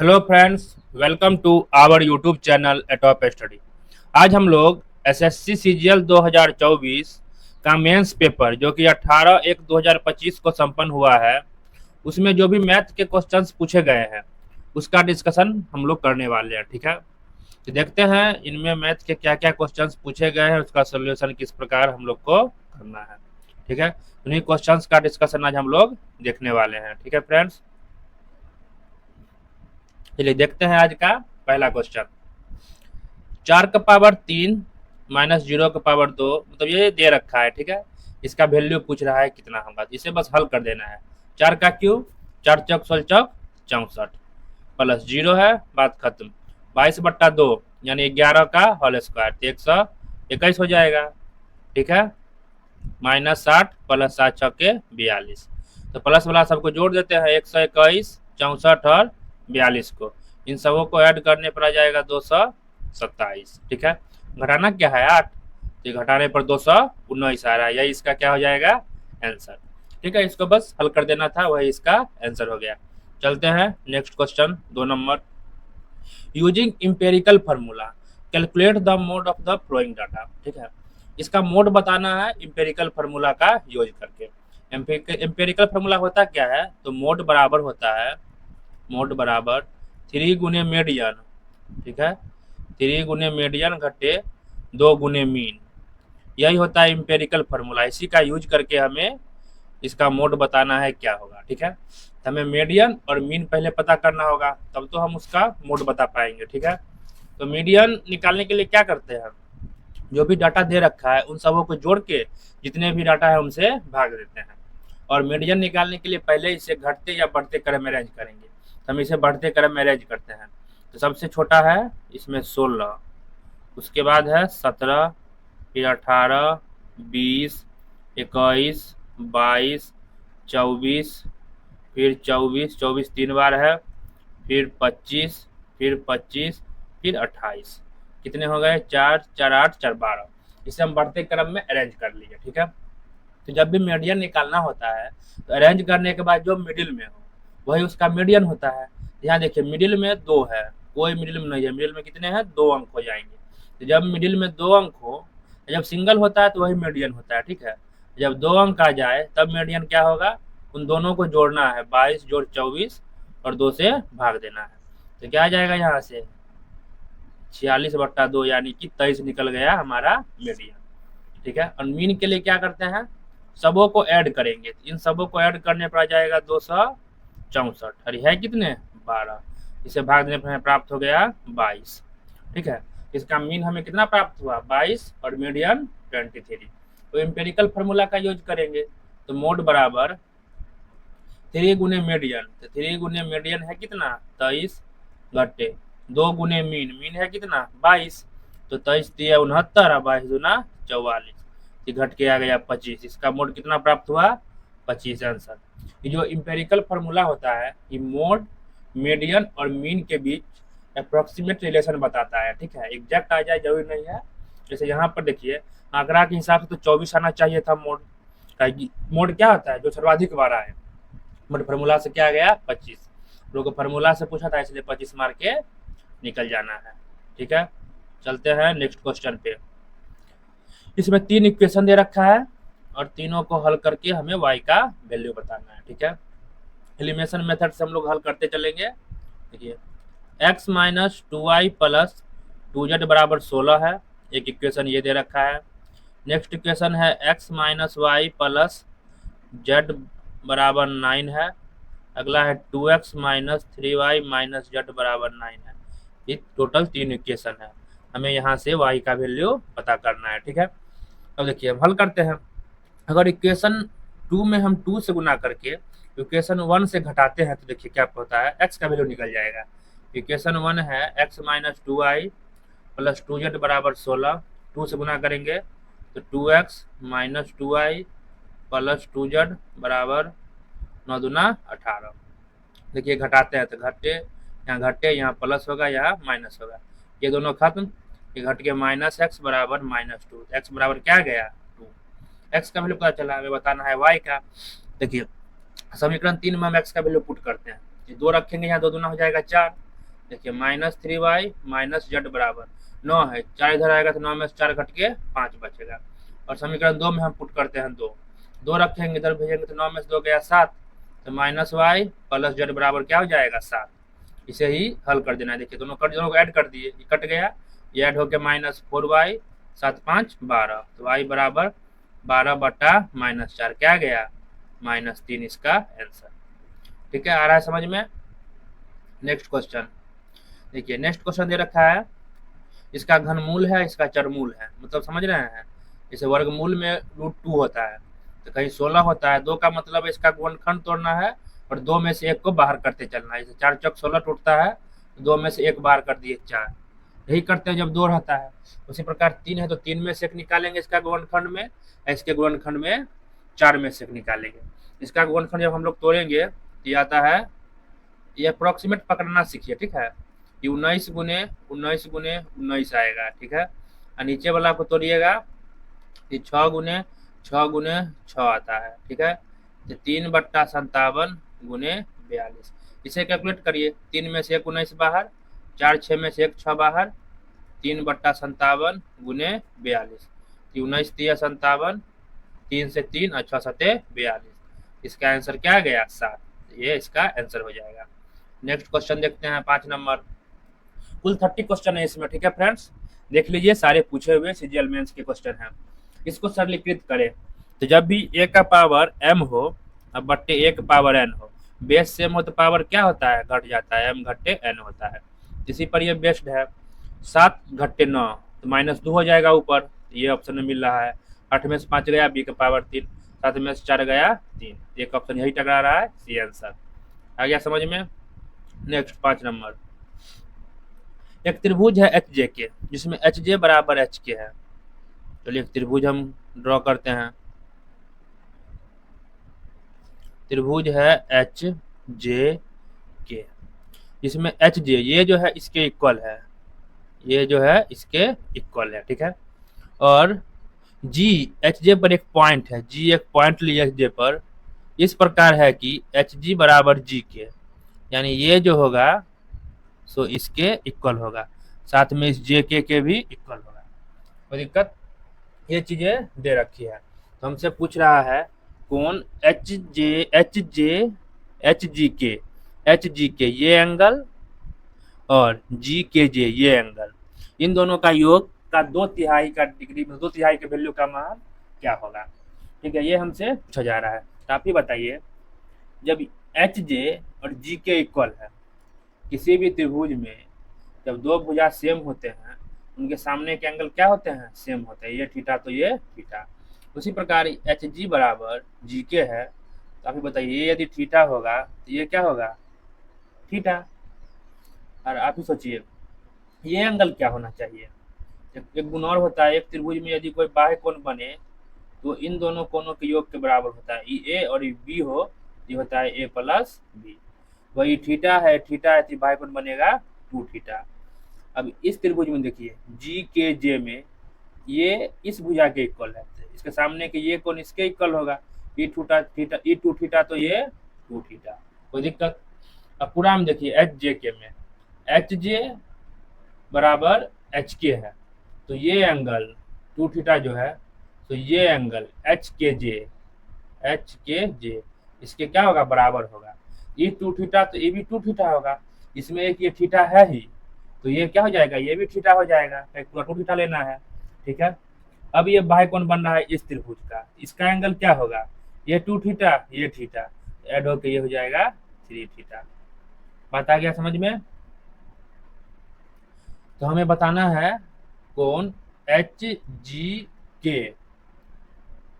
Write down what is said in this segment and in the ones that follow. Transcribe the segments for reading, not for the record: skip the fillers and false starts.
Hello friends, welcome to our YouTube channel atop study. आज हम लोग एसएससी सीजीएल 2024 का मेंस पेपर जो कि 18/1/2025 को संपन्न हुआ है, उसमें जो भी मैथ के क्वेश्चंस पूछे गए हैं उसका डिस्कशन हम लोग करने वाले हैं। ठीक है, तो देखते हैं इनमें मैथ के क्या क्या क्वेश्चंस पूछे गए हैं, उसका सोल्यूशन किस प्रकार हम लोग को करना है। ठीक है, उन्हीं क्वेश्चंस का डिस्कशन आज हम लोग देखने वाले हैं। ठीक है फ्रेंड्स, चलिए देखते हैं आज का पहला क्वेश्चन। 4 का पावर 3 माइनस 0 का पावर 2, मतलब ये दे रखा है। ठीक है, इसका वैल्यू पूछ रहा है कितना होगा, इसे बस हल कर देना है। 4 का क्यूब, 4 चौक 16 64 प्लस 0 है, बात खत्म। 22/2 यानी 11 का होल स्क्वायर, तो 121 हो जाएगा। ठीक है, -60 प्लस 7 6 42, तो प्लस वाला सबको जोड़ देते हैं, 121 64 और 42 को, इन सबों को ऐड करने पर आ जाएगा 227। ठीक है, घटाना क्या है 8, तो घटाने पर 219 आ रहा है, यही इसका क्या हो जाएगा आंसर। ठीक है, इसको बस हल कर देना था, वही इसका आंसर हो गया। चलते हैं next question 2 number. Using empirical formula calculate the mode of the flowing data. ठीक है, इसका मोड बताना है इंपेरिकल फार्मूला का यूज करके। इंपेरिकल फार्मूला होता क्या है, तो मोड बराबर होता है, मोड बराबर 3 गुने मीडियन। ठीक है, 3 गुने मीडियन घटे 2 गुने मीन, यही होता है इंपेरिकल फार्मूला। इसी का यूज करके हमें इसका मोड बताना है क्या होगा। ठीक है, तो हमें मीडियन और मीन पहले पता करना होगा, तब तो हम उसका मोड बता पाएंगे। ठीक है, तो मीडियन निकालने के लिए क्या करते हैं, जो भी डाटा दे रखा है उन सबों को जोड़ के जितने भी डाटा है उनसे भाग देते हैं। और मीडियन निकालने के लिए पहले इसे घटते या बढ़ते क्रम में अरेंज करेंगे, तो हम इसे बढ़ते क्रम में अरेंज करते हैं। तो सबसे छोटा है इसमें 16, उसके बाद है 17, फिर 18, 20, 21, 22, 24, फिर 24, 24 3 बार है, फिर 25, फिर 25, फिर 28, कितने हो गए 4 4 8 4 12, इसे हम बढ़ते क्रम में अरेंज कर लिए। ठीक है, तो जब भी मीडियन निकालना होता है तो अरेंज करने के बाद जो मिडिल में हो वही उसका मीडियन होता है। यहाँ देखिए मिडिल में 2 है, कोई मिडिल में नहीं है, मिडिल में कितने हैं 2 अंक हो जाएंगे। तो जब मिडिल में 2 अंक हो, जब सिंगल होता है तो वही मीडियन होता है। ठीक है, जब 2 अंक आ जाए तब मीडियन क्या होगा, उन दोनों को जोड़ना है, 22 जोड़ 24 और 2 से भाग देना है, तो क्या आ जाएगा यहाँ से 46/2 यानी कि 23 निकल गया हमारा मीडियन। ठीक है, और मीन के लिए क्या करते हैं, सबों को ऐड करेंगे, इन सबों को ऐड करने पर आ जाएगा 264, और है कितने 12, इसे भाग देने पर प्राप्त हो गया 22। ठीक है, इसका मीन हमें कितना प्राप्त हुआ 22 और मीडियन 23। तो एम्पेरिकल फार्मूला का यूज करेंगे, तो मोड बराबर 3 गुने मीडियन, तो 3 गुने मीडियन है कितना 23 घटे 2 गुने मीन, मीन है कितना 22, तो 23 3 69 और 22 दूना 44, घट के आ गया 25, इसका मोड कितना प्राप्त हुआ 25 आंसर। ये जो इंपेरिकल फार्मूला होता है ये मोड, मीडियन और मीन के बीच अप्रोक्सीमेट रिलेशन बताता है। ठीक है, एग्जैक्ट आ जाए जरूरी नहीं है, जैसे यहाँ पर देखिए आंकड़ा के हिसाब से तो 24 आना चाहिए था मोड का। मोड क्या होता है, जो सर्वाधिक बार आए, बट फार्मूला से क्या आ गया 25, लोगों को फार्मूला से पूछा था इसलिए 25 मार के निकल जाना है। ठीक है, चलते हैं नेक्स्ट क्वेश्चन पे। इसमें 3 इक्वेशन दे रखा है और तीनों को हल करके हमें y का वैल्यू बताना है। ठीक है, एलिमिनेशन मेथड से हम लोग हल करते चलेंगे। देखिए x minus 2y plus 2z बराबर 16 है, एक इक्वेशन ये दे रखा है। नेक्स्ट इक्वेशन है x minus y plus z बराबर 9 है। अगला है 2x minus 3y minus z बराबर 9 है। ये टोटल 3 इक्वेशन है, हमें यहाँ से y का वैल्यू पता करना है। ठीक है, अब देखिए हम हल करते हैं। अगर इक्वेशन 2 में हम 2 से गुना करके इक्वेशन 1 से घटाते हैं तो देखिए क्या होता है, x का वैल्यू निकल जाएगा। इक्वेशन 1 है x minus 2y plus 2z बराबर 16, 2 से गुना करेंगे तो 2x minus 2y plus 2z बराबर 9 दूना 18। देखिए घटाते हैं तो घटे यहाँ प्लस होगा, यहाँ माइनस होगा, ये दोनों खत्म, ये घट के माइनस एक्स बराबर -2, एक्स बराबर क्या गया 2। एक्स का वैल्यू पता चला, हमें बताना है वाई का। देखिए समीकरण 3 में हम एक्स का वैल्यू पुट करते हैं, ये 2 रखेंगे यहाँ 2 दूना हो जाएगा 4, देखिए -3y माइनस जेड बराबर 9 है, 4 इधर आएगा तो 9 में से 4 घट के 5 बचेगा। और समीकरण 2 में हम पुट करते हैं 2 रखेंगे, इधर भेजेंगे तो 9 में से 2 गया 7, तो -y प्लस जेड बराबर क्या हो जाएगा 7। इसे ही हल कर देना है। देखिए दोनों को ऐड कर दिए, ये कट गया, ये ऐड होकर -4y 7 5 12, तो y बराबर 12 बटा -4 क्या गया -3 इसका आंसर। ठीक है, आ रहा है समझ में। नेक्स्ट क्वेश्चन देखिए, नेक्स्ट क्वेश्चन दे रखा है, इसका घनमूल है, इसका चरमूल है, मतलब समझ रहे हैं। जैसे वर्गमूल में √2 होता है, तो कहीं 16 होता है, 2 का मतलब इसका गुणनखंड तोड़ना है और 2 में से 1 को बाहर करते चलना है। जैसे 4 चौक 16 टूटता है, तो 2 में से 1 बाहर कर दिए 4, यही करते हैं जब 2 रहता है। उसी प्रकार 3 है तो 3 में से 1 निकालेंगे इसका गुणनखंड में, इसके गुणनखंड में 4 में से 1 निकालेंगे। इसका गुणनखंड जब हम लोग तोड़ेंगे तो ये आता है, ये अप्रोक्सीमेट पकड़ना सीखिए, ठीक है। ये 19 गुने 19 गुने 19 आएगा, ठीक है। और नीचे वाला को तोड़िएगा, ये 6 गुने 6 गुने 6 आता है, ठीक है। तो 3 बट्टा 57 गुने 42, इसे कैलकुलेट करिए। 3 में से 1 19 बाहर, 4 6 में से 1 6 बाहर, 3 बट्टा 57 गुने 42, 19 3 57, 3 से 3 और 6 7 42, इसका आंसर क्या गया 7, ये इसका आंसर हो जाएगा। नेक्स्ट क्वेश्चन देखते हैं 5 नंबर। कुल 30 क्वेश्चन है इसमें, ठीक है फ्रेंड्स, देख लीजिए सारे पूछे हुए सीजीएल मेंस के क्वेश्चन हैं। इसको सरलीकृत करें तो जब भी a का पावर m हो और बट्टे a का पावर n हो, बेस सेम हो तो पावर क्या होता है, घट जाता है, m घट्टे n होता है। इसी पर ये बेस्ड है। 7 घट्टे 9 तो -2 हो जाएगा ऊपर, ये ऑप्शन में मिल रहा है। 8 में से 5 गया b का पावर 3, 7 में से 4 गया 3, एक ऑप्शन यही टकरा रहा है, सी आंसर आ गया समझ में। नेक्स्ट 5 नंबर, एक त्रिभुज है एच जे के, जिसमें एच जे बराबर एच के है। चलिए एक त्रिभुज हम ड्रॉ करते हैं। त्रिभुज है एच जे के, जिसमें एच जे ये जो है इसके इक्वल है, ये जो है इसके इक्वल है, ठीक है। और जी एच जे पर एक पॉइंट है, जी एक पॉइंट लिए एच जे पर, इस प्रकार है कि एच जी बराबर जी के, यानी ये जो होगा सो इसके इक्वल होगा, साथ में इस जे के भी इक्वल होगा। कोई दिक्कत, ये चीजें दे रखी है। तो हमसे पूछ रहा है कौन एच जी के ये एंगल और जी के जे ये एंगल, इन दोनों का योग का 2/3 का डिग्री में 2/3 के वैल्यू का मान क्या होगा, ठीक है। ये हमसे पूछा जा रहा है। तो आप ही बताइए, जब एच जे और जी के इक्वल है, किसी भी त्रिभुज में जब 2 भुजा सेम होते हैं, उनके सामने के एंगल क्या होते हैं, सेम होते हैं, ये थीटा तो ये थीटा। उसी प्रकार एच जी बराबर जी के है, तो आप ही बताइए ये यदि थीटा होगा तो ये क्या होगा थीटा। और आप ही सोचिए ये एंगल क्या होना चाहिए। एक गुण और होता है, एक त्रिभुज में यदि कोई बाह्य कोण बने तो इन दोनों कोणों के योग के बराबर होता है। ए और बी हो, ये होता है ए प्लस बी। वही थीटा है, थीटा है तो बाह्य कोण बनेगा 2 थीटा। अब इस त्रिभुज में देखिए जी के जे में ये इस भुजा के इक्वल है, इसके सामने के ये कोण इसके इक्वल होगा, टू थीटा तो ये 2 थीटा। कोई दिक्कत। अब पूरा में देखिए एच जे के में एच जे बराबर एच के है, तो ये एंगल 2 थीटा जो है, तो ये एंगल एच के जे इसके क्या होगा बराबर होगा। ये 2 थीटा तो ये भी 2 थीटा होगा, इसमें एक ये थीटा है ही, तो ये क्या हो जाएगा, ये भी थीटा हो जाएगा, एक पूरा 2 थीटा लेना है, ठीक है। अब ये बाह्य कोण बन रहा है इस त्रिभुज का, इसका एंगल क्या होगा, ये 2 थीटा ये थीटा, ऐड होकर ये हो जाएगा 3 थीटा। बात आ गया समझ में। तो हमें बताना है कोण एच जी के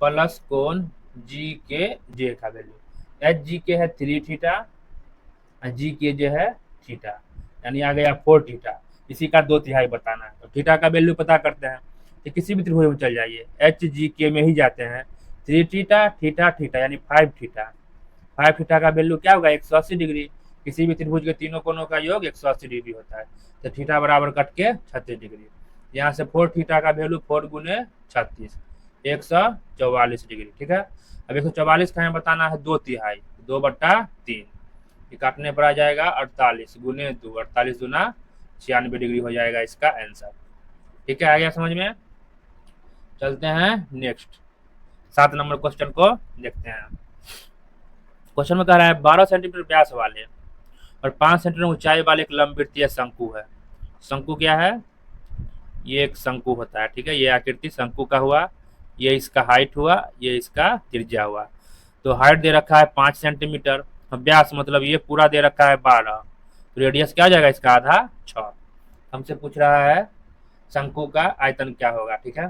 प्लस कोण जी के जे का वैल्यू। एच जी के है 3 थीटा और जी के जे है थीटा, यानी आ गया 4 थीटा। इसी का 2/3 बताना है, तो थीटा का वैल्यू पता करते हैं। तो किसी भी त्रिभुज में चल जाइए, एच जी के में ही जाते हैं, 3 थीटा थीटा थीटा यानी 5 थीटा। 5 थीटा का वैल्यू क्या होगा 180 डिग्री। किसी भी त्रिभुज के तीनों कोणों का योग 180 डिग्री होता है, तो थीटा बराबर कट के 36 डिग्री। यहाँ से 4 थीटा का वैल्यू 4 गुने 36 144 डिग्री, ठीक है। अब 144 का हमें बताना है 2/3, 2/3, ये काटने पर आ जाएगा 48 गुने 2, 48 दूना 96 डिग्री हो जाएगा इसका आंसर। ठीक है, आ गया समझ में। चलते हैं नेक्स्ट 7 नंबर क्वेश्चन को देखते हैं। क्वेश्चन में कह रहा है 12 सेंटीमीटर व्यास वाले और 5 सेंटीमीटर ऊंचाई वाले एक लंबवृत्तीय शंकु है। शंकु क्या है? ये एक शंकु होता है, ठीक है। ये आकृति शंकु का हुआ, ये इसका हाइट हुआ, ये इसका त्रिज्या हुआ। तो हाइट दे रखा है 5 सेंटीमीटर, व्यास मतलब ये पूरा दे रखा है 12, तो रेडियस क्या हो जाएगा इसका? आधा 6। हमसे पूछ रहा है शंकु का आयतन क्या होगा, ठीक है।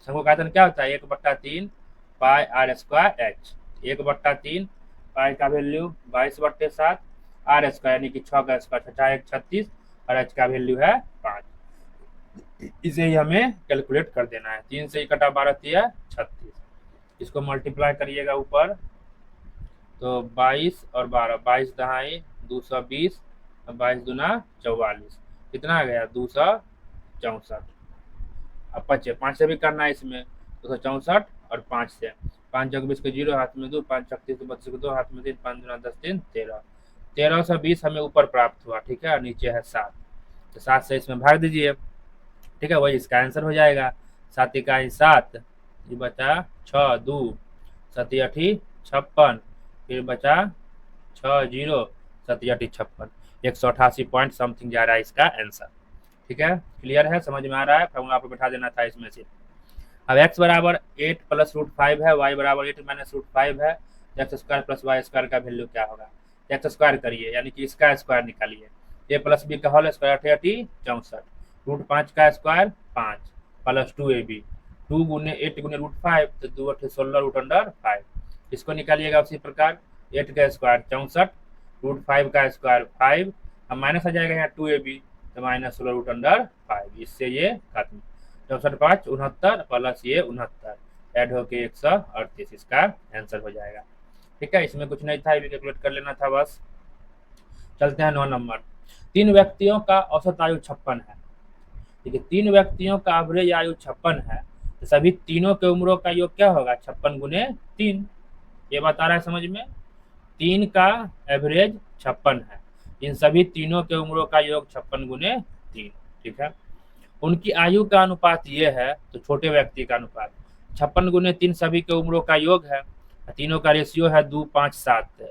शंकु का आयतन क्या होता है? 1/3 पाई आर स्क्वायर एच। 1/3 पाई का वैल्यू 22/7 आर स्क्वायर यानी कि 6 का स्क्वायर, 6 36 और एच का वैल्यू है 5। इसे ही हमें कैलकुलेट कर देना है। 3 से ही कटा 12 है 36, इसको मल्टीप्लाई करिएगा ऊपर, तो 22 और 12, 22 दहाई 220 और 22 दूना 44, कितना आ गया? 264। अब 5 से भी करना है इसमें, 264 और 5 से, 5 जग 20 को 0 हाथ में 2, 5 36 32 को 2 हाथ में 3, 5 दूना 10 3 13, 1320 हमें ऊपर प्राप्त हुआ, ठीक है। नीचे है 7, तो 7 से इसमें भाग दीजिए, ठीक है, वही इसका आंसर हो जाएगा। 7 इकाई 7, ये बचा 6 2 7 8 56, फिर बचा 6 0 7 8 56, 188 पॉइंट समथिंग जा रहा है इसका आंसर। ठीक है, क्लियर है, समझ में आ रहा है। फॉर्मूला आपको बैठा देना था इसमें से। अब x बराबर 8 प्लस √5 है, y बराबर 8 माइनस √5 है, x square plus y square का वैल्यू क्या होगा? एक्स स्क्वायर करिए यानी कि इसका स्क्वायर निकालिए। a प्लस बी का होल स्क्वायर 8 64, √5 का स्क्वायर 5 प्लस 2ab, 2 गुने 8 गुने √5 तो 2 8 16 √5। इसको निकालिएगा उसी प्रकार, 8 का स्क्वायर 64, √5 का स्क्वायर 5, अब माइनस आ जाएगा यहाँ 2ab तो माइनस 16 इससे ये खत्म। 64 5 69 प्लस ये 69 ऐड होके 138 इसका आंसर हो जाएगा। ठीक है, इसमें कुछ नहीं था, ये भी कैलकुलेट कर लेना था बस। चलते हैं 9 नंबर। 3 व्यक्तियों का औसत आयु 56 है। ठीक है, 3 व्यक्तियों का एवरेज आयु 56 है, तो सभी तीनों के उम्रों का योग क्या होगा? 56 गुने 3। ये बता रहा है समझ में। 3 का एवरेज 56 है, इन सभी तीनों के उम्रों का योग 56 गुने 3। ठीक है, उनकी आयु का अनुपात ये है, तो छोटे व्यक्ति का अनुपात 56 गुने 3 सभी के उम्रों का योग है, तीनों का रेशियो है 2 5 7,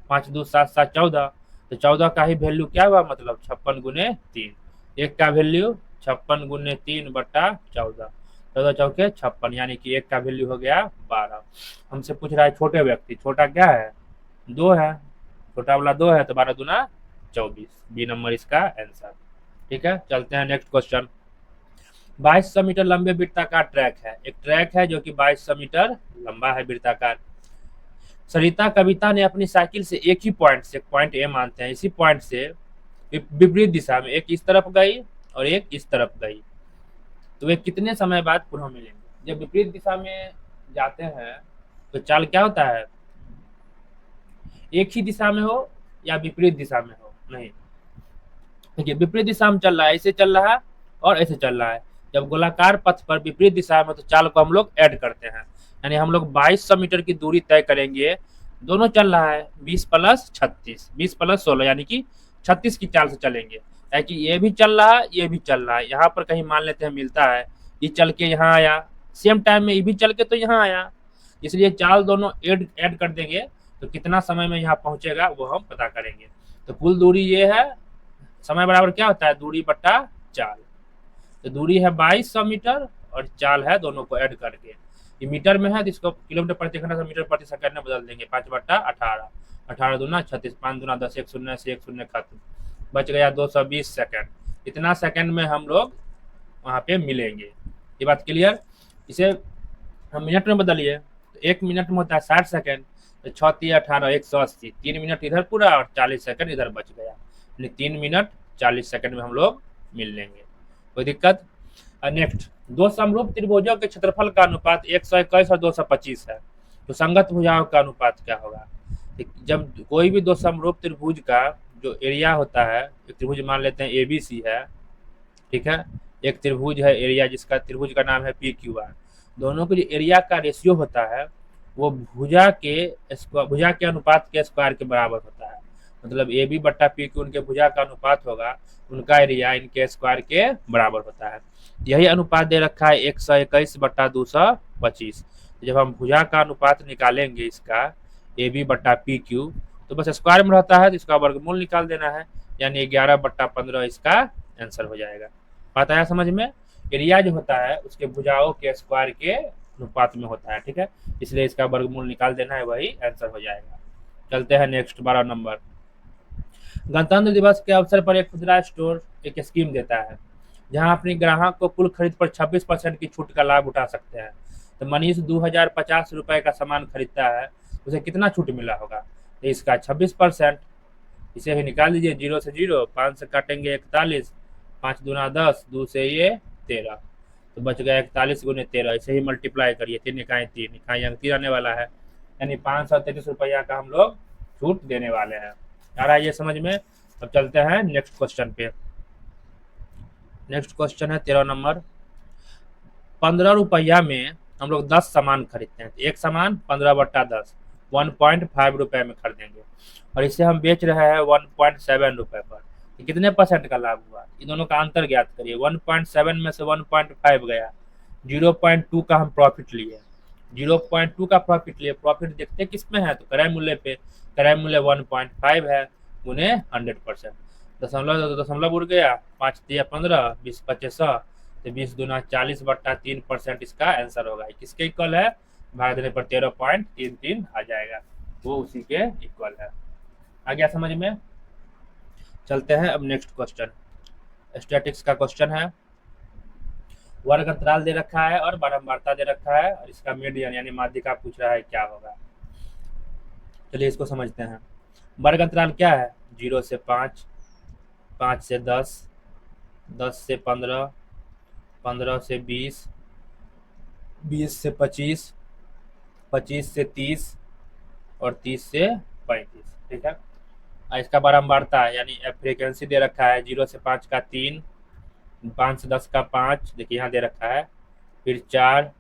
5 2 7 7 14, तो 14 का ही वैल्यू क्या हुआ? मतलब 56 गुने 3। एक का वैल्यू 56 गुने 3 बटा 14, 14 चौके 56 यानी कि एक का वैल्यू हो गया 12। हमसे पूछ रहा है छोटे व्यक्ति, छोटा क्या है? 2 है, छोटा वाला 2 है, तो 12 दूना 24, बी नंबर इसका आंसर। ठीक है, चलते हैं नेक्स्ट क्वेश्चन। 2200 मीटर लंबे वृत्ताकार ट्रैक है, एक ट्रैक है जो कि 2200 मीटर लंबा है वृत्ताकार। सरिता कविता ने अपनी साइकिल से एक ही पॉइंट से, पॉइंट ए मानते हैं, इसी पॉइंट से विपरीत दिशा में, एक इस तरफ गई और एक इस तरफ गई, तो वे कितने समय बाद पुनः मिलेंगे? जब विपरीत दिशा में जाते हैं तो चाल क्या होता है? एक ही दिशा में हो या विपरीत दिशा में हो, नहीं। देखिए, विपरीत दिशा में चल रहा है, ऐसे चल रहा है और ऐसे चल रहा है। जब गोलाकार पथ पर विपरीत दिशा में, तो चाल को हम लोग ऐड करते हैं, यानी हम लोग 2200 मीटर की दूरी तय करेंगे। दोनों चल रहा है 20 प्लस 36, 20 प्लस 16 यानी कि 36 की चाल से चलेंगे, ताकि ये भी चल रहा है ये भी चल रहा है। यहाँ पर कहीं मान लेते हैं मिलता है, ये चल के यहाँ आया, सेम टाइम में ये भी चल के तो यहाँ आया, इसलिए चाल दोनों ऐड कर देंगे, तो कितना समय में यहाँ पहुंचेगा वो हम पता करेंगे। तो कुल दूरी ये है, समय बराबर क्या होता है? दूरी बटा चाल। तो दूरी है 2200 मीटर और चाल है दोनों को ऐड करके, ये मीटर में है तो इसको किलोमीटर प्रति घंटा से मीटर प्रति सेकंड में बदल देंगे। 5/18, 18 दूना 36, 5 दूना 10, 1 शून्य से 1 शून्य खत्म, बच गया 220 सेकंड। इतना सेकंड में हम लोग वहाँ पे मिलेंगे। ये बात क्लियर? इसे हम मिनट में बदलिए, तो 1 मिनट में होता है 60 सेकंड, तो 6 3 18 180, 3 मिनट इधर पूरा और 40 सेकंड इधर बच गया, यानी 3 मिनट 40 सेकंड में हम लोग मिल लेंगे। कोई दिक्कत? नेक्स्ट, 2 समरूप त्रिभुजों के क्षेत्रफल का अनुपात 121 और 225 है, तो संगत भुजाओं का अनुपात क्या होगा? जब कोई भी 2 समरूप त्रिभुज का जो एरिया होता है, एक त्रिभुज मान लेते हैं ABC है, ठीक है, एक त्रिभुज है एरिया जिसका त्रिभुज का नाम है PQR, दोनों के जो एरिया का रेशियो होता है वो भुजा के अनुपात के स्क्वायर के बराबर होता है। मतलब ए बी बट्टा पी क्यू उनके भुजा का अनुपात होगा, उनका एरिया इनके स्क्वायर के बराबर होता है। यही अनुपात दे रखा है 121 बट्टा 225। जब हम भुजा का अनुपात निकालेंगे इसका ए बी बट्टा पी क्यू, तो बस स्क्वायर में रहता है तो इसका वर्गमूल निकाल देना है, यानी 11 बट्टा 15 इसका आंसर हो जाएगा। बात आया समझ में? एरिया जो होता है उसके भुजाओं के स्क्वायर के अनुपात में होता है, ठीक है, इसलिए इसका वर्गमूल निकाल देना है, वही आंसर हो जाएगा। चलते हैं नेक्स्ट 12 नंबर। गणतंत्र दिवस के अवसर पर एक खुदरा स्टोर एक स्कीम देता है जहां अपने ग्राहक को कुल खरीद पर 26% की छूट का लाभ उठा सकते हैं। तो मनीष 2050 रुपए का सामान खरीदता है, उसे कितना छूट मिला होगा? तो इसका 26%, इसे भी निकाल दीजिए, 0 से 0, 5 से काटेंगे 41, 5 दूना 10, 2 से ये 13, तो बच गया 41 गुने 13। इसे ही मल्टीप्लाई करिए, 3 इकाई 3 इकाई अंक 3 आने वाला है, यानी 533 रुपया का हम लोग छूट देने वाले हैं। आ रहा है ये समझ में? अब चलते हैं नेक्स्ट क्वेश्चन पे। नेक्स्ट क्वेश्चन है 13 नंबर। 15 रुपया में हम लोग 10 सामान खरीदते हैं, एक सामान 15 बट्टा 10, 1.5 रुपए में खरीदेंगे, और इसे हम बेच रहे हैं 1.7 रुपए पर। कितने परसेंट का लाभ हुआ? इन दोनों का अंतर ज्ञात करिए। 1.7 में से 1.5 गया, 0.2 का हम प्रॉफिट लिए, 0.2 का प्रॉफिट लिए। प्रॉफिट देखते किस में है? तो क्रय मूल्य पे, क्रय मूल्य 1.5 है, गुने 100%। दशमलव दशमलव उड़ गया, 5 दिया 15, 20 पचे 100, तो 20 दूना 40 बट्टा 3% इसका आंसर होगा। किसके इक्वल है? भाग देने पर 13.33 आ जाएगा, वो उसी के इक्वल है। आ गया समझ में? चलते हैं अब नेक्स्ट क्वेश्चन। स्टैटिक्स का क्वेश्चन है। वर्ग अंतराल दे रखा है और बारंबारता दे रखा है, और इसका मीडियन यानी माध्यिका पूछ रहा है क्या होगा। चलिए इसको समझते हैं। वर्ग अंतराल क्या है? 0 से 5, 5 से 10, 10 से 15, 15 से 20, 20 से 25, 25 से 30, और 30 से 35, ठीक है। इसका बारंबारता है यानी फ्रीक्वेंसी दे रखा है, 0 से 5 का 3, 5 से 10 का 5, देखिए यहाँ दे रखा है, फिर 4,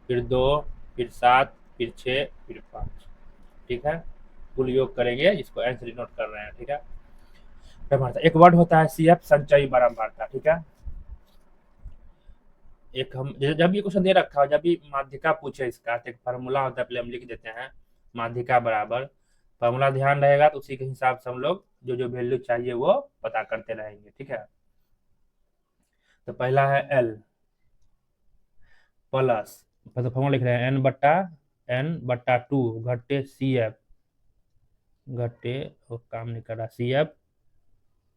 फिर 2, फिर 7, फिर 6, फिर 5, ठीक है। कुल योग करेंगे, इसको आंसर नोट कर रहे हैं, ठीक है। एक वर्ड होता है CF, संचयी बारंबारता, ठीक है। एक हम जब भी क्वेश्चन दे रखा है, जब भी माध्यिका पूछे इसका, तो एक फार्मूला होता है, पहले हम लिख देते हैं, माध्यिका बराबर फार्मूला ध्यान रहेगा, तो उसी के हिसाब से हम लोग जो जो वैल्यू चाहिए वो पता करते रहेंगे, ठीक है। तो पहला है L प्लस, तो फॉर्मूला लिख रहे हैं n/2 घटे CF घटे, वो काम नहीं कर रहा, CF,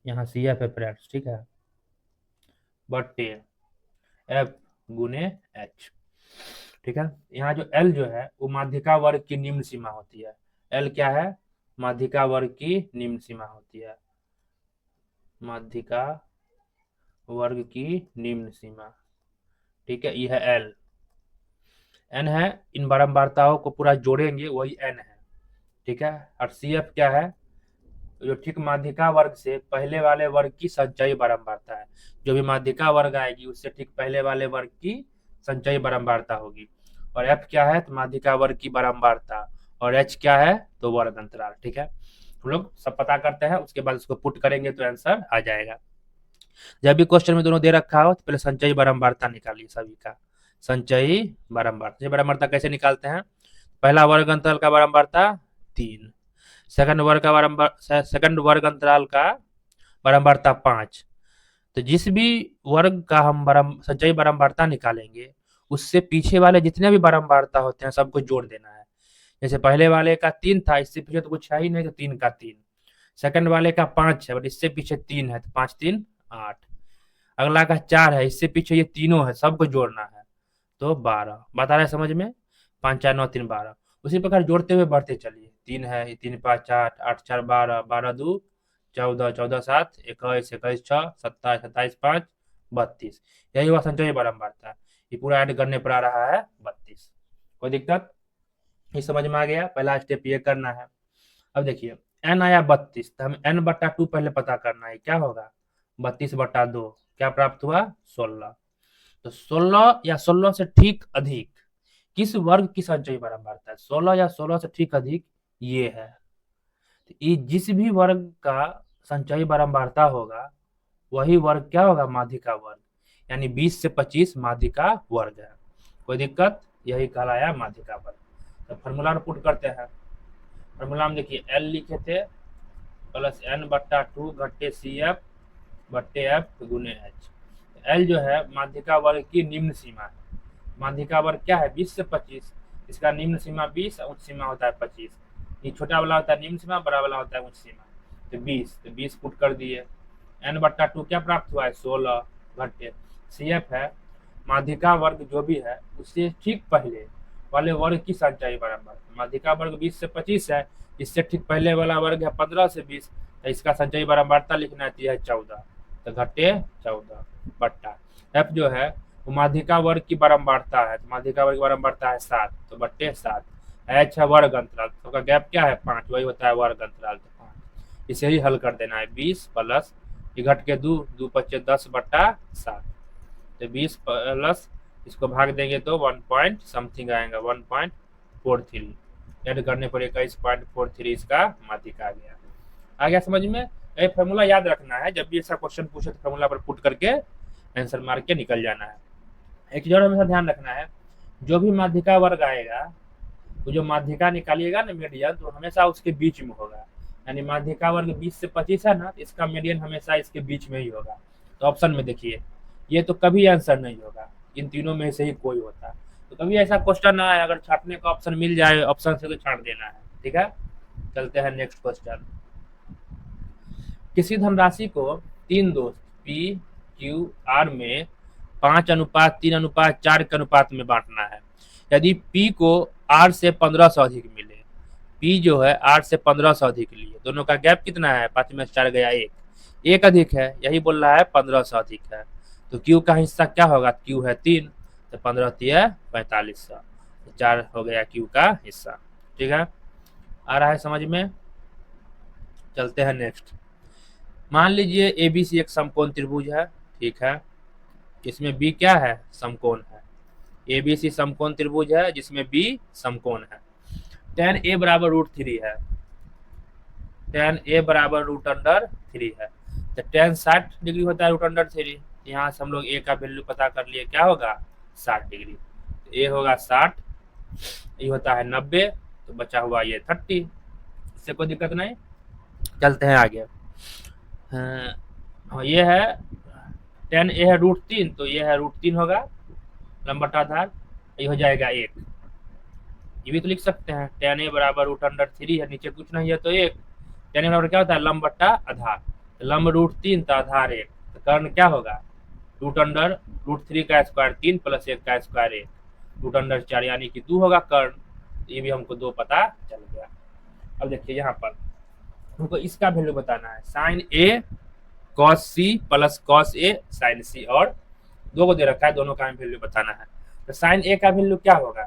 यहाँ CF है फ्रेंड्स, ठीक है, बटे F गुने H, ठीक है। यहाँ जो L जो है वो माध्यिका वर्ग की निम्न सीमा होती है। L क्या है? माध्यिका वर्ग की निम्न सीमा होती है, माध्यिका वर्ग की निम्न सीमा, ठीक है, यह है L। N है, इन बारंबारताओं को पूरा जोड़ेंगे वही N है, ठीक है। और CF क्या है? जो ठीक माध्यिका वर्ग से पहले वाले वर्ग की संचयी बारंबारता है, जो भी माध्यिका वर्ग आएगी उससे ठीक पहले वाले वर्ग की संचयी बारंबारता होगी। और F क्या है? तो माध्यिका वर्ग की बारंबारता, और H क्या है? तो वर्ग अंतराल, ठीक है। हम लोग सब पता करते हैं, उसके बाद उसको पुट करेंगे तो आंसर आ जाएगा। जब भी क्वेश्चन में दोनों दे रखा हो तो पहले संचयी बारंबारता निकालिए सभी का। संचयी बारंबारता कैसे निकालते हैं? पहला वर्ग अंतराल का बारंबारता 3, सेकंड वर्ग अंतराल का बारंबारता 5। तो जिस भी वर्ग का हम संचयी बारंबारता निकालेंगे उससे पीछे वाले जितने भी बारंबारता होते हैं सबको जोड़ देना है। जैसे पहले वाले का 3 था, इससे पीछे तो कुछ है ही नहीं, तो 3 का 3। सेकंड वाले का 5 है, बट इससे पीछे 3 है, तो 5 3 8। अगला का 4 है, इससे पीछे ये तीनों है, सबको जोड़ना है, तो 12। बता रहे समझ में? 5 4 9 3 12। उसी प्रकार जोड़ते हुए बढ़ते चलिए। 3 है, 3 5 8, 8 4 12, 12 2 14, 14 7, 21 21 6, 27 27 5, 32। यही हुआ संचयी बारंबारता। ये पूरा ऐड करने पर आ रहा है 32। कोई दिक्कत? ये समझ में आ गया? पहला स्टेप ये करना है। अब देखिए n आया 32, तो हमें n/2 पहले पता करना है, क्या होगा? 32/2 क्या प्राप्त हुआ? 16। तो 16 या 16 से ठीक अधिक किस वर्ग की संचयी बारंबारता है? 16 या 16 से ठीक अधिक ये है, तो ये जिस भी वर्ग का संचयी बारंबारता होगा वही वर्ग क्या होगा, माध्यिका वर्ग। यानी 20 से 25 माध्यिका वर्ग है। कोई दिक्कत, यही कहलाया माध्यिका वर्ग। तो फॉर्मूला पुट करते हैं। फॉर्मूला में देखिए एल लिखे थे प्लस एन बट्टा 2 घट्टे सी एफ बट्टे एफ गुने एच। एल जो है माध्यिका वर्ग की निम्न सीमा है। माध्यिका वर्ग क्या है, 20 से 25। इसका निम्न सीमा 20 और उच्च सीमा होता है 25। ये छोटा वाला होता है निम्न सीमा, बड़ा वाला होता है उच्च सीमा। तो 20 पुट कर दिए। एन बट्टा 2 क्या प्राप्त हुआ है, 16 घंटे। सी एफ है माध्यिका वर्ग जो भी है उससे ठीक पहले वाले वर्ग की संचयी बारंबारता। माध्यिका वर्ग 20 से 25 है, इससे ठीक पहले वाला वर्ग है 15 से 20। तो इसका संचयी बारंबारता लिखना है 14। तो घटे 14 बट्टा एफ जो है वो माध्यिका वर्ग की बारंबारता है। तो माध्यिका वर्ग की बारंबारता है 7, तो बट्टे 7। एच है वर्ग अंतराल, तो का गैप क्या है 5, वही होता है वर्ग अंतराल। तो 5 इसे ही हल कर देना है। 20 प्लस ये घट के 2 2 पच्चे 10 बट्टा 7। तो 20 प्लस इसको भाग देंगे तो 1 पॉइंट समथिंग आएगा 1.43। ऐड करने पर 21.43 इसका माध्यिका आ गया। आ गया समझ में। ये फॉर्मूला याद रखना है, जब भी ऐसा क्वेश्चन पूछे तो फॉर्मूला पर पुट करके आंसर मार के निकल जाना है। एक चीज और हमेशा ध्यान रखना है, जो भी माध्यिका वर्ग आएगा वो जो माध्यिका निकालिएगा ना मीडियन, तो हमेशा उसके बीच में होगा। यानी माध्यिका वर्ग 20 से 25 है ना, तो इसका मीडियन हमेशा इसके बीच में ही होगा। तो ऑप्शन में देखिए ये तो कभी आंसर नहीं होगा, इन तीनों में से ही कोई होता है। तो कभी ऐसा क्वेश्चन ना आए, अगर छाटने का ऑप्शन मिल जाए ऑप्शन से तो छाट देना है। ठीक है, चलते हैं नेक्स्ट क्वेश्चन। किसी धनराशि को 3 दोस्त पी क्यू आर में 5:3:4 के अनुपात में बांटना है। यदि पी को आर से 15 से अधिक मिले, पी जो है आर से 15 से अधिक लिए, दोनों का गैप कितना है, 5 में 4 गया 1, 1 अधिक है, यही बोल रहा है 15 से अधिक है। तो क्यू का हिस्सा क्या होगा, क्यू है 3, तो 15 3 4500, 4 हो गया क्यू का हिस्सा। ठीक है, आ रहा है समझ में। चलते हैं नेक्स्ट। मान लीजिए एबीसी एक समकोण त्रिभुज है। ठीक है, इसमें बी क्या है, समकोण है। एबीसी समकोण त्रिभुज है जिसमें बी समकोण है। tan a बराबर √3 है, tan a बराबर √3 है। तो tan 60 डिग्री होता है √3। यहाँ से हम लोग a का वैल्यू पता कर लिए, क्या होगा 60 डिग्री। तो a होगा 60, ये होता है 90, तो बचा हुआ ये 30। इससे कोई दिक्कत नहीं। चलते हैं आगे। हाँ, ये है tan a है √3, तो ये है √3 होगा लंबटा आधार, ये हो जाएगा 1। ये भी तो लिख सकते हैं tan a बराबर √3 है, नीचे कुछ नहीं है तो 1। tan a बराबर क्या होता है, लंब बट्टा आधार। तो लंब √3 तो आधार 1, तो कर्ण क्या होगा √3 का स्क्वायर 3 प्लस 1 का स्क्वायर 1, √4 यानी कि 2 होगा कर्ण। ये भी हमको 2 पता चल गया। अब देखिए यहाँ पर हमको इसका वैल्यू बताना है, sign A cos C plus cos A sign सी, और 2 को दे रखा है, दोनों का वैल्यू बताना है। तो साइन ए का वैल्यू क्या होगा,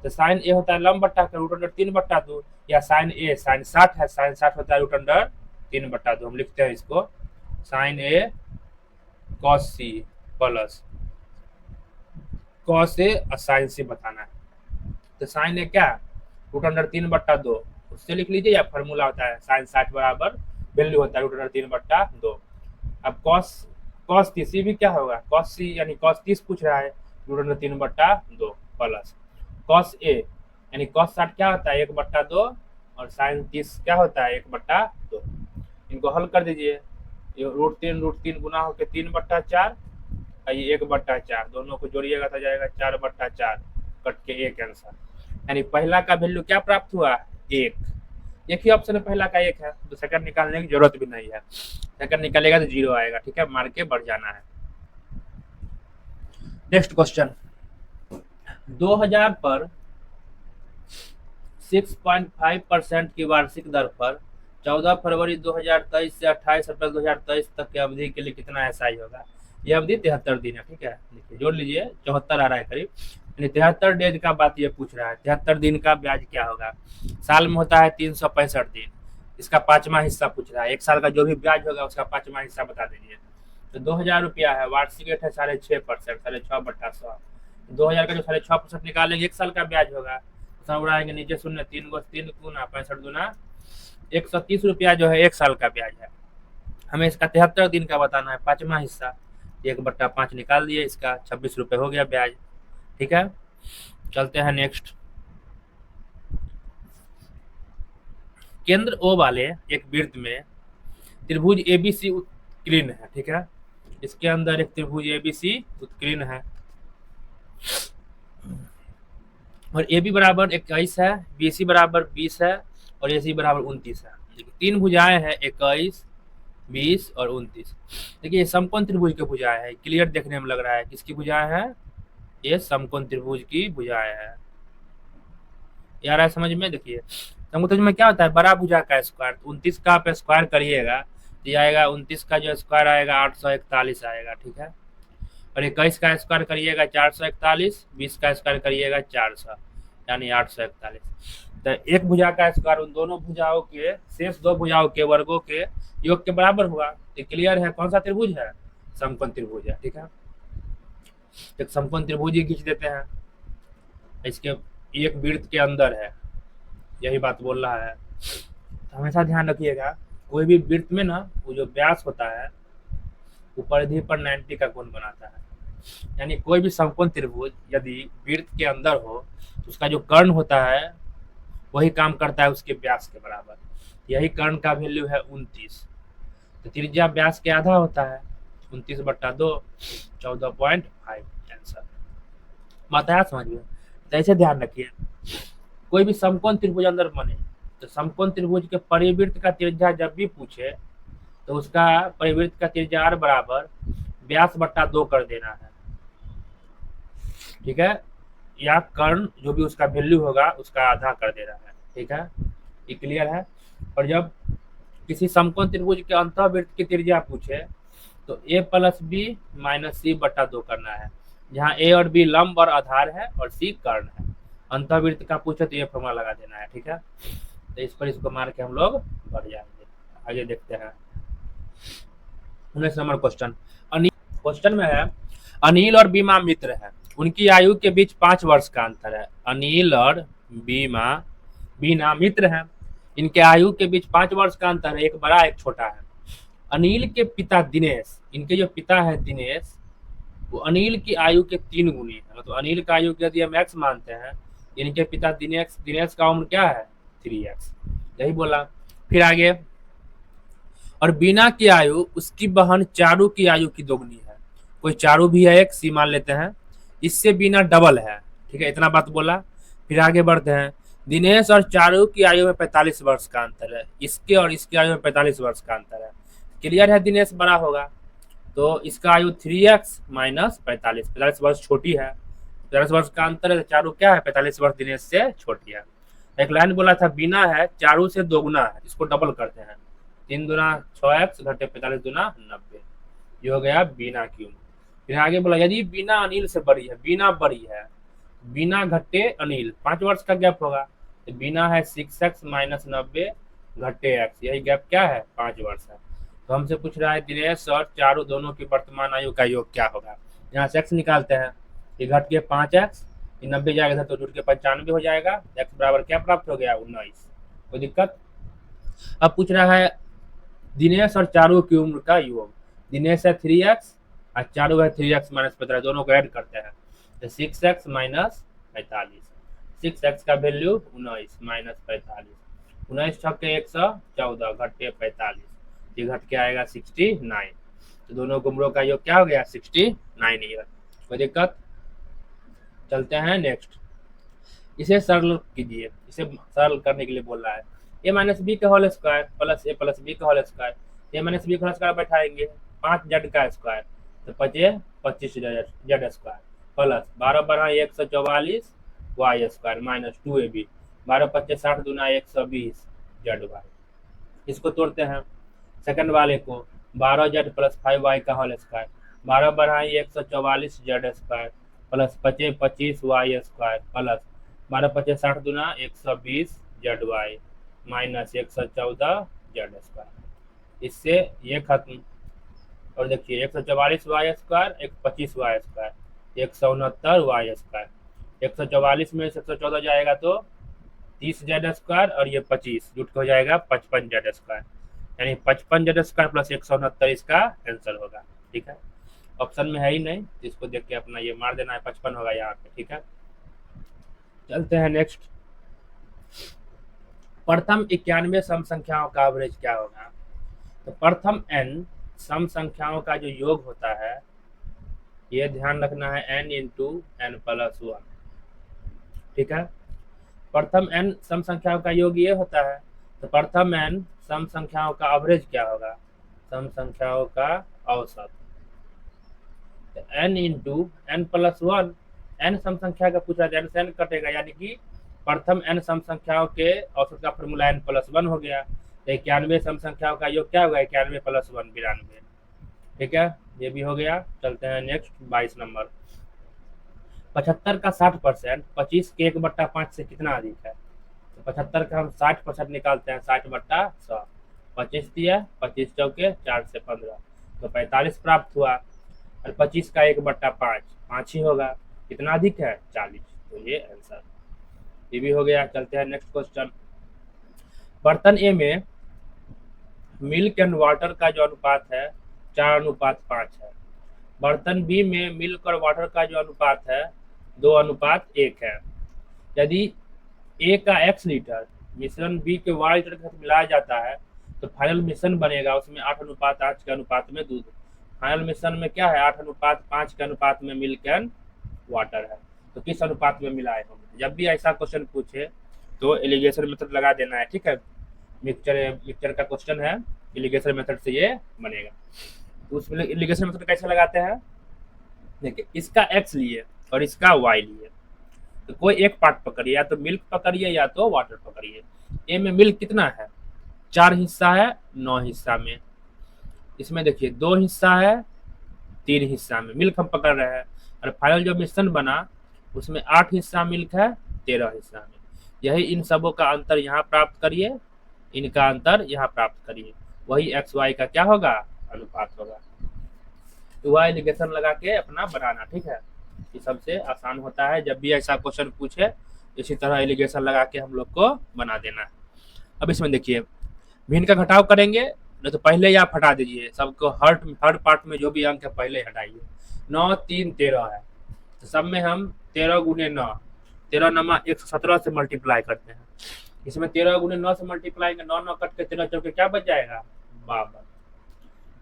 तो साइन ए होता है लंब बट्टा √3/2, या साइन ए साइन 60 है, साइन 60 होता है √3/2। हम लिखते हैं इसको sign A cos C plus cos A और साइन सी बताना है। तो साइन ए क्या √3/2 उससे लिख लीजिए, या फॉर्मूला होता है साइन 60 बराबर वैल्यू होता है √3/2। अब कॉस सी भी क्या होगा, कॉस सी यानी कॉस 30 पूछ रहा है √3/2 प्लस कॉस ए यानी कॉस 60 क्या होता है 1/2, और साइन 30 क्या होता है 1/2। इनको हल कर दीजिए, ये √3 गुना होकर 3/4, और ये 1/4, दोनों को जोड़िएगा तो जाएगा 4/4, कट के 1 आंसर। यानी पहला का वैल्यू क्या प्राप्त हुआ 1। एक ही ऑप्शन है पहला का 1 है, तो सेकंड निकालने की जरूरत भी नहीं है। सेकंड निकालेगा तो 0 आएगा। ठीक है, मार के बढ़ जाना है। Next question. 2000 पर 6.5% की वार्षिक दर पर 14 फरवरी 2023 से 28 अप्रैल 2023 तक की अवधि के लिए कितना एसआई होगा। यह अवधि 73 दिन है। ठीक है, देखिए जोड़ लीजिए, 74 आ रहा है करीब, यानी 73 डेज का बात ये पूछ रहा है। 73 दिन का ब्याज क्या होगा, साल में होता है 365 दिन, इसका 5वां हिस्सा पूछ रहा है। 1 साल का जो भी ब्याज होगा उसका 5वां हिस्सा बता दीजिए। तो 2000 रुपया है, वार्षिक रेट है 6.5%, 6.5/100। 2000 का जो 6.5% निकालेंगे 1 साल का ब्याज होगा, उड़ाएंगे नीचे 0, 3 × 3 × 65 × 130 रुपया जो है 1 साल का ब्याज है। हमें इसका 73 दिन का बताना है, 5वां हिस्सा। 1/5 निकाल दिए, इसका 26 रुपये हो गया ब्याज। ठीक है, चलते हैं नेक्स्ट। केंद्र O वाले एक वृत्त में त्रिभुज ABC उत्कीर्ण है। ठीक है, इसके अंदर एक त्रिभुज ABC उत्कीर्ण है और AB बराबर 21 है, BC बराबर 20 है और AC बराबर 29 है। देखिए 3 भुजाएं हैं, 21, 20 और 29। देखिए ये समकोण त्रिभुज की भुजाएं है, क्लियर देखने में लग रहा है। किसकी भुजाएं है? ये समकोण त्रिभुज की भुजाएं है। यार है समझ में? देखिए समकोण त्रिभुज में क्या होता है, बड़ा भुजा का स्क्वायर। 29 का आप स्क्वायर करिएगा तो आएगा 29 का जो स्क्वायर आएगा 841 आएगा। ठीक है, और 21 का स्क्वायर करिएगा 441, 20 का स्क्वायर करिएगा 400, यानी 841। तो एक भुजा का स्क्वायर उन दोनों भुजाओं के शेष दो भुजाओं के वर्गों के योग के बराबर हुआ। तो क्लियर है कौन सा त्रिभुज है? समकोण त्रिभुज है। ठीक है, एक समकोण त्रिभुज ही खींच देते हैं, इसके एक वृत्त के अंदर है, यही बात बोल रहा है। तो हमेशा ध्यान रखिएगा, कोई भी वृत्त में ना वो जो व्यास होता है वो परिधि पर 90 का कोण बनाता है। यानी कोई भी समकोण त्रिभुज यदि वृत्त के अंदर हो तो उसका जो कर्ण होता है वही काम करता है उसके व्यास के बराबर। यही कर्ण का वैल्यू है 29। तो त्रिज्या व्यास के आधा होता है, 29/2, 14.5 आंसर। बात है समझ में? तो ऐसे ध्यान रखिए, कोई भी समकोण त्रिभुज अंदर बने तो समकोण त्रिभुज के परिवृत्त का त्रिज्या जब भी पूछे तो उसका परिवृत्त का त्रिज्या r बराबर व्यास/2 कर देना है। ठीक है, या कर्ण जो भी उसका वैल्यू होगा उसका आधा कर देना है। ठीक है, ये क्लियर है। और जब किसी समकोण त्रिभुज के अंतःवृत्त की त्रिज्या पूछे तो a + b - c/2 करना है, जहाँ a और b लंब और आधार है और c कर्ण है। अंतःवृत्त का पूछे तो ये फॉर्मूला लगा देना है। ठीक है, तो इस पर इसको मार के हम लोग बढ़ जाएंगे। आगे देखते हैं 19 नंबर क्वेश्चन। क्वेश्चन में है अनिल और बीमा मित्र है, उनकी आयु के बीच 5 वर्ष का अंतर है। अनिल और बीना मित्र हैं, इनके आयु के बीच 5 वर्ष का अंतर है, एक बड़ा एक छोटा है। अनिल के पिता दिनेश, इनके जो पिता है दिनेश, वो अनिल की आयु के 3 गुनी है। तो अनिल का आयु यदि हम x मानते हैं, इनके पिता दिनेश का उम्र क्या है? 3x, यही बोला। फिर आगे, और बीना की आयु उसकी बहन चारू की आयु की दोगुनी है। कोई चारू भी है एक, सी मान लेते हैं, इससे बीना डबल है। ठीक है, इतना बात बोला। फिर आगे बढ़ते हैं, दिनेश और चारू की आयु में 45 वर्ष का अंतर है, इसके और इसकी आयु में 45 वर्ष का अंतर है। क्लियर है, दिनेश बड़ा होगा तो इसका आयु 3x - 45 वर्ष छोटी है। 45 वर्ष का अंतर है तो चारू क्या है? 45 वर्ष दिनेश से छोटी है। एक लाइन बोला था बीना है चारू से दोगुना है, इसको डबल करते हैं, 3 दूना 6x घटे 45 दूना 90, ये हो गया बीना की उम्र। फिर आगे बोला यदि बीना अनिल से बड़ी है, बीना बड़ी है, बीना घटे अनिल 5 वर्ष का गैप होगा, तो बीना है 6x - 90 घटे x, यही गैप क्या है? 5 वर्ष है। तो हमसे पूछ रहा है दिनेश और चारू दोनों की वर्तमान आयु का योग क्या होगा। यहाँ से x निकालते हैं, ये घट के 5x, 90 जाएगा तो जुट के 95 हो जाएगा। x बराबर क्या प्राप्त हो गया? 19। कोई दिक्कत? अब पूछ रहा है दिनेश और चारू की उम्र का योग। दिनेश है 3x और चारू है 3x - 15, दोनों को ऐड करते हैं तो 6x - 45। 6x का वैल्यू 19 - 45, 19 छक्के 114 घटे 45, ये घट के आएगा 69। तो दोनों उम्रों का योग क्या हो गया? 69 ईयर। कोई दिक्कत? चलते हैं नेक्स्ट। इसे सरल कीजिए, इसे सरल करने के लिए बोल रहा है a - b का whole square plus a + b का होल स्क्वायर। a - b का होल स्क्वायर बैठाएंगे, 5z का स्क्वायर तो 25z square plus 12 × 144 y square minus 2ab, 12 × 25 60 दूना 120 z। इसको तोड़ते हैं सेकंड वाले को, 12z + 5y का whole square, 12 × 144 z square plus 25 y square plus 12 × 25 60 दूना 120 zy माइनस 114 z स्क्वायर। इससे ये खत्म, और देखिए 144 y square, 25 y square, 169 y square. 144 में 114 जाएगा तो 30z² और ये 25 जुट के हो जाएगा 55z², यानी 55z² प्लस 169 इसका आंसर होगा। ठीक है, ऑप्शन में है ही नहीं, इसको देख के अपना ये मार देना है, 55 होगा यहाँ पे। ठीक है, चलते हैं नेक्स्ट। प्रथम 91 सम संख्याओं का एवरेज क्या होगा? तो प्रथम n सम संख्याओं का जो योग होता है, ये ध्यान रखना है, n इंटू n प्लस 1। ठीक है, प्रथम n सम संख्याओं का योग ये होता है, तो प्रथम n सम संख्याओं का एवरेज क्या होगा? सम संख्याओं का औसत, तो n into n plus 1। n सम संख्या का पूछा है, n से n कटेगा, यानी कि प्रथम n सम संख्याओं के औसत का फॉर्मूला n प्लस 1 हो गया। तो 91 सम संख्याओं का योग क्या होगा? 91 प्लस 1 92। ठीक है, ये भी हो गया। चलते हैं नेक्स्ट 22 नंबर। 75 का 60% 25 के 1/5 से कितना अधिक है? तो 75 का हम 60% निकालते हैं, 60/100। 25 दिया, 25 चौके 4 से 15, तो 45 प्राप्त हुआ। और 25 का 1/5 5 ही होगा, कितना अधिक है? 40। तो ये आंसर, ये भी हो गया। चलते हैं नेक्स्ट क्वेश्चन। बर्तन ए में मिल्क एंड वाटर का जो अनुपात है 4:5 है। बर्तन बी में मिल्क और वाटर का जो अनुपात है 2:1 है। यदि ए का x लीटर मिश्रण बी के y लीटर के साथ मिलाया जाता है, तो फाइनल मिश्रण बनेगा उसमें 8:8 के अनुपात में दूध। फाइनल मिश्रण में क्या है? 8:5 के अनुपात में मिल्क एंड वाटर है। तो किस अनुपात में मिलाए होंगे? जब भी ऐसा क्वेश्चन पूछे तो एलिगेशन मेथड लगा देना है। ठीक है, मिक्सचर का क्वेश्चन है, एलिगेशन मेथड से ये बनेगा। तो उसमें एलिगेशन मेथड कैसे लगाते हैं? देखिए, इसका x लिए और इसका y लिए, तो कोई एक पार्ट पकड़िए, या तो मिल्क पकड़िए या तो वाटर पकड़िए। ए में मिल्क कितना है? 4 हिस्सा है 9 हिस्सा में। इसमें देखिए 2 हिस्सा है 3 हिस्सा में मिल्क हम पकड़ रहे हैं। और फाइनल जो मिश्रण बना उसमें 8 हिस्सा मिल्क है 13 हिस्सा में। यही इन सबों का अंतर यहाँ प्राप्त करिए, इनका अंतर यहाँ प्राप्त करिए, वही एक्स वाई का क्या होगा? अनुपात होगा। तो वह एलिगेशन लगा के अपना बनाना। ठीक है, ये सबसे आसान होता है। जब भी ऐसा क्वेश्चन पूछे इसी तरह एलिगेशन लगा के हम लोग को बना देना है। अब इसमें देखिए, भिन्न का घटाव करेंगे, नहीं तो पहले ही आप हटा दीजिए सबको, हर पार्ट में जो भी अंक है पहले हटाइए। 9 3 13 है, तो सब में हम 13 गुने 9, 13 नमा 117 से मल्टीप्लाई करते हैं। इसमें 13 गुने 9 से मल्टीप्लाई, 9 9 कट के 13 चौके क्या बच जाएगा? 52।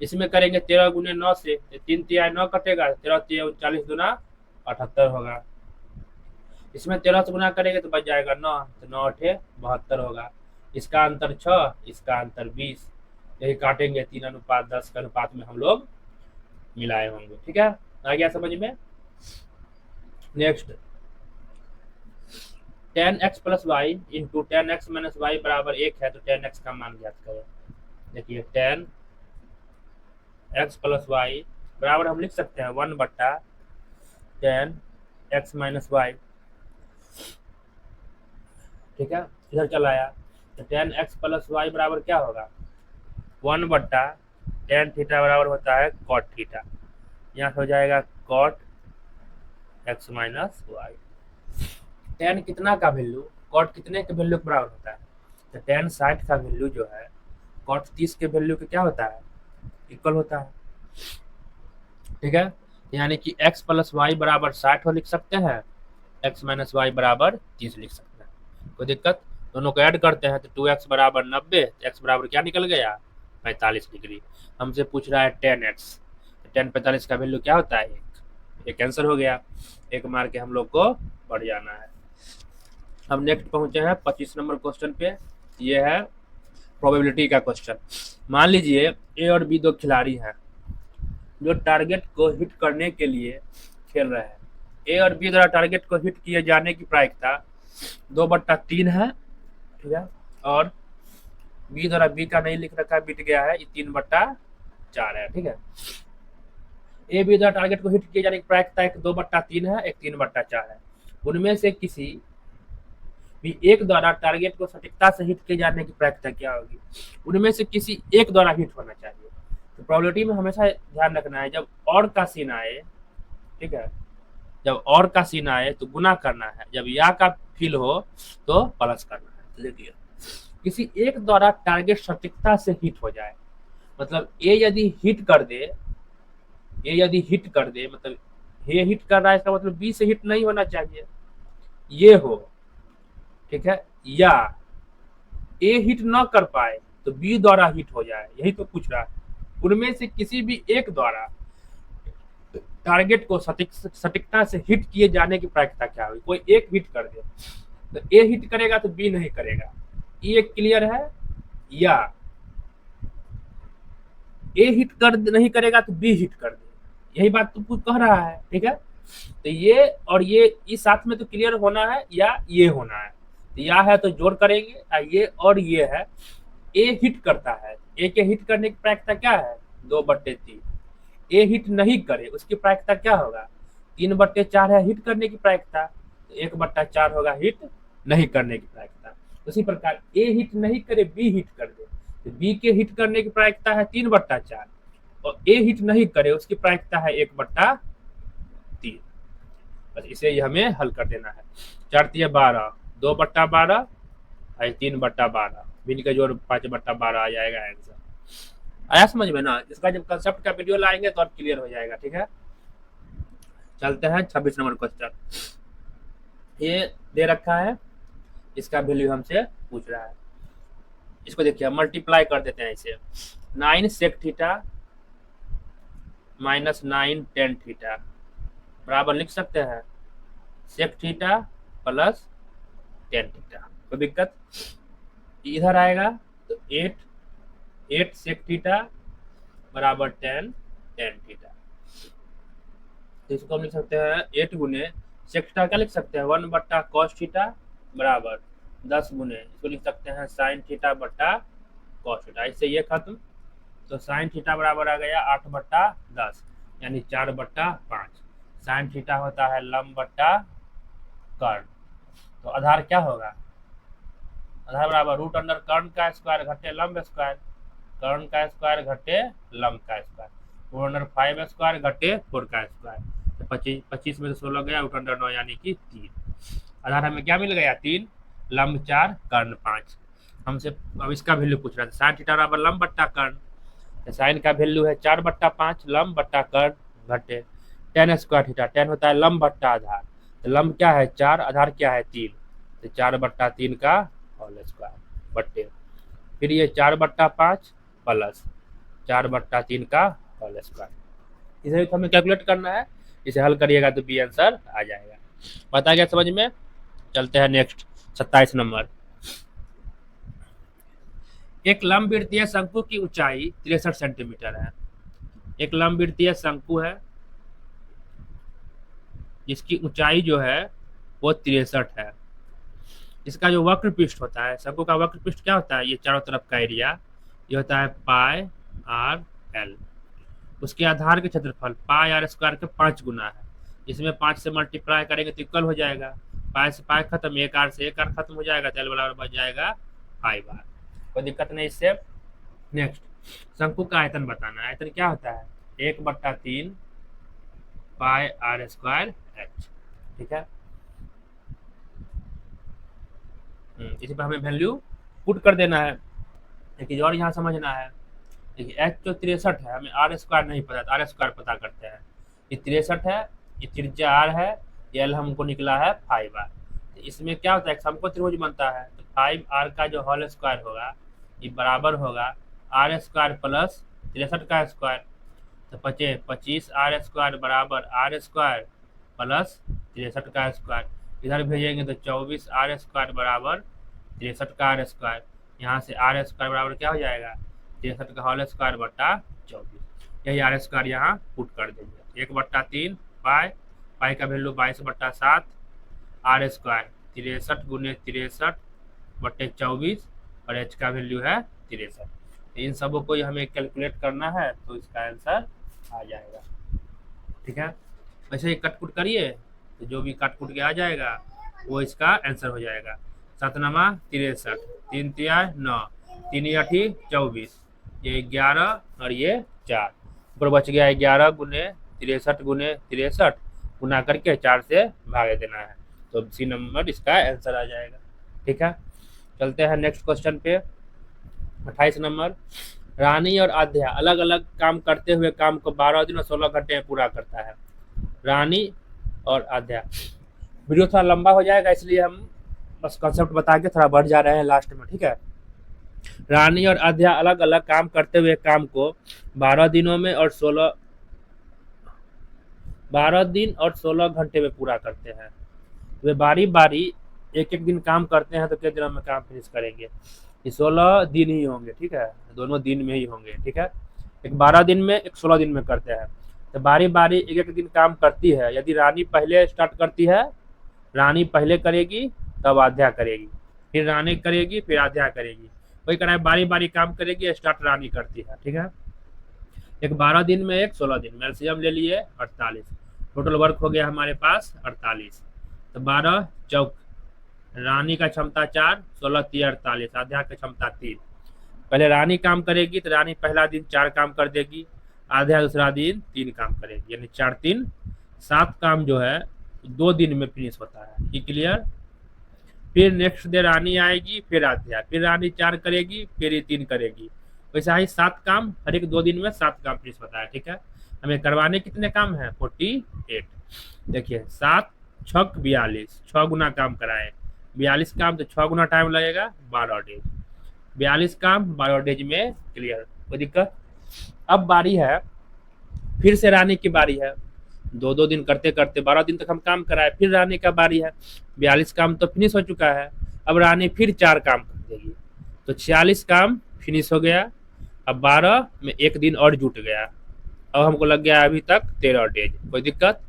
इसमें करेंगे 13 गुने 9 से, 3 तिहाई 9 कटेगा, 13 तिहाई 39 दूना 78 होगा। इसमें 13 से गुना करेंगे तो बच जाएगा 9, तो 9 8 72 होगा। इसका अंतर 6, इसका अंतर 20। यही काटेंगे 3:10 के अनुपात में हम लोग मिलाए होंगे। ठीक है, आ गया समझ में? Next, tan x plus y into tan x minus y बराबर 1 है, तो tan x का मान ज्ञात करें। देखिए, tan x प्लस वाई बराबर हम लिख सकते हैं 1/tan x माइनस वाई। ठीक है, इधर चला आया, तो tan x प्लस वाई बराबर क्या होगा? 1/tan थीटा बराबर होता है cot थीटा। यहाँ से हो जाएगा cot x minus y. tan कितना का वैल्यू cot कितने के वैल्यू के बराबर होता है? तो tan 60 का वैल्यू जो है cot 30 के वैल्यू के क्या होता है? इक्वल होता है। ठीक है, यानी कि x प्लस वाई बराबर 60 हो लिख सकते हैं, x माइनस वाई बराबर 30 लिख सकते हैं। कोई दिक्कत? दोनों को ऐड करते हैं तो 2x बराबर 90, x बराबर क्या निकल गया? 45 डिग्री। हमसे पूछ रहा है tan x, तो tan 45 का वैल्यू क्या होता है? एक आंसर हो गया। एक मार के हम लोग को बढ़ जाना है। अब नेक्स्ट पहुंचे हैं 25 नंबर क्वेश्चन पे। ये है प्रोबेबिलिटी का क्वेश्चन। मान लीजिए ए और बी दो खिलाड़ी हैं जो टारगेट को हिट करने के लिए खेल रहे हैं। ए और बी द्वारा टारगेट को हिट किए जाने की प्रायिकता 2/3 है। ठीक है, और बी द्वारा, बी का नहीं लिख रखा, बीत गया है, 3/4 है। ठीक है, ए बी द्वारा टारगेट को हिट किए जाने की प्रायिकता एक 2/3 है, एक 3/4 है। उनमें से किसी भी एक द्वारा टारगेट को सटीकता से हिट किए जाने की प्रायिकता क्या होगी? उनमें से किसी एक द्वारा हिट होना चाहिए। तो प्रोबेबिलिटी में हमेशा ध्यान रखना है, जब और का सीन आए, ठीक है, जब और का सीन आए तो गुना करना है, जब या का फील हो तो प्लस करना है। तो देखिए, किसी एक द्वारा टारगेट सटीकता से हिट हो जाए, मतलब ए यदि हिट कर दे, ए यदि हिट कर दे, मतलब ए हिट कर रहा है, इसका मतलब बी से हिट नहीं होना चाहिए, ये हो, ठीक है, या ए हिट ना कर पाए तो बी द्वारा हिट हो जाए, यही तो पूछ रहा है। उनमें से किसी भी एक द्वारा टारगेट को सटीकता से हिट किए जाने की प्रायिकता क्या होगी। कोई एक हिट कर दे तो ए हिट करेगा तो बी नहीं करेगा, ये क्लियर है, या ए हिट कर नहीं करेगा तो बी हिट कर दे, यही बात तो कह रहा है, ठीक है। तो ये और ये इस साथ में तो क्लियर होना है, या ये होना है, तो या है तो जोड़ करेंगे, ये और ये है, ए हिट करता है, ए के हिट करने की प्रायिकता क्या है, 2/3। ए हिट नहीं करे उसकी प्रायिकता क्या होगा, 3/4 है हिट करने की प्रायिकता, तो 1/4 होगा हिट नहीं करने की प्रायिकता। उसी प्रकार ए हिट नहीं करे बी हिट कर दे, तो बी के हिट करने की प्रायिकता है 3/4, और ए हिट नहीं करे उसकी प्रायिकता है 1/3। बस इसे ही हमें हल कर देना है। 4×12, 2/12 और 3/12, भिन्न का जोड़ 5/12 आ जाएगा आंसर। आया समझ में ना, इसका जब कंसेप्ट का वीडियो लाएंगे तो और क्लियर हो जाएगा, ठीक है। चलते हैं 26 नंबर क्वेश्चन। ये दे रखा है, इसका वैल्यू हमसे पूछ रहा है। इसको देखिए, मल्टीप्लाई कर देते हैं इसे, 9 sec theta minus 9 tan theta बराबर लिख सकते हैं sec theta plus tan theta. कोई दिक्कत, इधर आएगा तो 8 सेक थीटा बराबर 10 टेन थीटा। तो इसको हम लिख सकते हैं 8 गुने सेक थीटा क्या लिख सकते हैं, 1/cos थीटा बराबर 10 गुने, इसको लिख सकते हैं साइन थीटा बट्टा cos थीटा। इससे ये खत्म, तो साइन थीटा बराबर आ गया 8/10 यानी 4/5। साइन थीटा होता है लंब बट्टा कर्ण, तो आधार क्या होगा, आधार बराबर √अंडर कर्ण का स्क्वायर घटे लंब स्क्वायर, कर्ण का स्क्वायर घटे लंब का स्क्वायर, √5 स्क्वायर घटे 4 का स्क्वायर। तो 25 में से 16 गया, √9 यानी कि 3। आधार हमें क्या मिल गया, 3, लंब 4 कर्ण 5। हमसे अब इसका वैल्यू पूछ रहा था, साइन थीटा बराबर लंब बट्टा कर्ण, तो साइन का वैल्यू है 4/5 लंब बट्टा कर्ण घटे टेन स्क्वायर थीटा, टेन होता है लंब बट्टा आधार, तो लंब क्या है 4, आधार क्या है 3, तो 4/3 का होल स्क्वायर बट्टे फिर ये 4/5 प्लस 4/3 का होल स्क्वायर। इसे हमें कैलकुलेट करना है, इसे हल करिएगा तो बी आंसर आ जाएगा। बता गया समझ में। चलते हैं नेक्स्ट 27 नंबर। एक लंबवृत्तीय शंकु की ऊंचाई 63 सेंटीमीटर है। एक लंबवृत्तीय शंकु है जिसकी ऊंचाई जो है वो 63 है। इसका जो वक्र पृष्ठ होता है, शंकु का वक्र पृष्ठ क्या होता है, ये चारों तरफ का एरिया, ये होता है πr/l। उसके आधार के क्षेत्रफल πr² के 5 गुना है, इसमें 5 से मल्टीप्लाई करेंगे तो इक्वल हो जाएगा, पाई से पाई खत्म, एक आर से एक आर खत्म हो जाएगा, तो एल बराबर बच जाएगा पाई बार। कोई दिक्कत नहीं इससे। नेक्स्ट, शंकु का आयतन बताना है। आयतन क्या होता है, 1/3 πr² h, ठीक है। इसी पर हमें वैल्यू पुट कर देना है। देखिए और यहाँ समझना है, देखिए h जो 63 है, हमें r² नहीं पता, तो r² पता करते हैं। ये 63 है, ये त्रिज्या r है, ये l हमको निकला है 5r। तो इसमें क्या होता है, समकोण त्रिभुज बनता है, तो 5r का जो होल स्क्वायर होगा ये बराबर होगा r² प्लस 63 का स्क्वायर, तो 25r² बराबर r² प्लस 63 का स्क्वायर। इधर भेजेंगे तो 24r² बराबर 63 का r², यहाँ से r² बराबर क्या हो जाएगा, 63 का होल स्क्वायर बट्टा 24। यही r² यहाँ पुट कर देंगे, 1/3 पाई का वैल्यू 22/7, r² 63 गुने 63 बट्टे 24 और h का वैल्यू है 63। इन सबों को हमें कैलकुलेट करना है तो इसका आंसर आ जाएगा, ठीक है। वैसे ही कटकुट करिए तो जो भी कटकुट के आ जाएगा वो इसका आंसर हो जाएगा। 7×9 63, 3×3 9, 3×8 24, ये 11 और ये 4, ऊपर बच गया 11 गुने 63 गुने 63 गुना करके 4 से भाग देना है। तो सी नंबर इसका आंसर आ जाएगा। ठीक है, चलते हैं नेक्स्ट क्वेश्चन पे। 28 नंबर, रानी और आध्या अलग अलग काम करते हुए काम को 12 दिन और 16 घंटे में पूरा करता है। रानी और आध्या, वीडियो थोड़ा लंबा हो जाएगा इसलिए हम बस कॉन्सेप्ट बता के थोड़ा बढ़ जा रहे हैं लास्ट में। ठीक है, रानी और आध्या अलग अलग काम करते हुए काम को 12 दिनों में और 12 दिन और 16 घंटे में पूरा करते हैं। वे बारी बारी एक एक दिन काम करते हैं, तो कितने दिनों में काम फिनिश करेंगे? ये 16 दिन ही होंगे। ठीक है, दोनों दिन में ही होंगे। ठीक है, एक 12 दिन में, एक 16 दिन में करते हैं। तो बारी बारी एक एक दिन काम करती है। यदि रानी पहले स्टार्ट करती है, रानी पहले करेगी तब आध्या करेगी, फिर रानी करेगी, फिर आध्या करेगी। वही करा है, बारी बारी काम करेगी, स्टार्ट रानी करती है। ठीक है, एक 12 दिन में, एक 16 दिन में, एलसीएम ले लिए 48। टोटल वर्क हो गया हमारे पास 48। तो 12 चौक, रानी का क्षमता 4, 16 3 48, आध्या की क्षमता 3। पहले रानी काम करेगी तो रानी पहला दिन 4 काम कर देगी, आध्या दूसरा दिन 3 काम करेगी, यानी 4 3 7 काम जो है 2 दिन में फिनिश होता है। ये क्लियर? फिर नेक्स्ट डे रानी आएगी, फिर आध्या, फिर रानी 4 करेगी, फिर ये 3 करेगी। वैसा ही 7 काम, हर एक 2 दिन में 7 काम फिनिश होता है। ठीक है, हमें करवाने कितने काम है? 48। देखिए 7 6 42, 6 गुना काम कराए, 42 काम, तो 6 गुना टाइम लगेगा, 12 डेज। 42 काम 12 डेज में क्लियर, कोई दिक्कत? अब बारी है, फिर से रानी की बारी है। 2 दिन करते करते 12 दिन तक हम काम कराए, फिर रानी का बारी है। 42 काम तो फिनिश हो चुका है, अब रानी फिर 4 काम कर देगी, तो 46 काम फिनिश हो गया। अब 12 में 1 दिन और जुट गया, अब हमको लग गया अभी तक 13 डेज। कोई दिक्कत?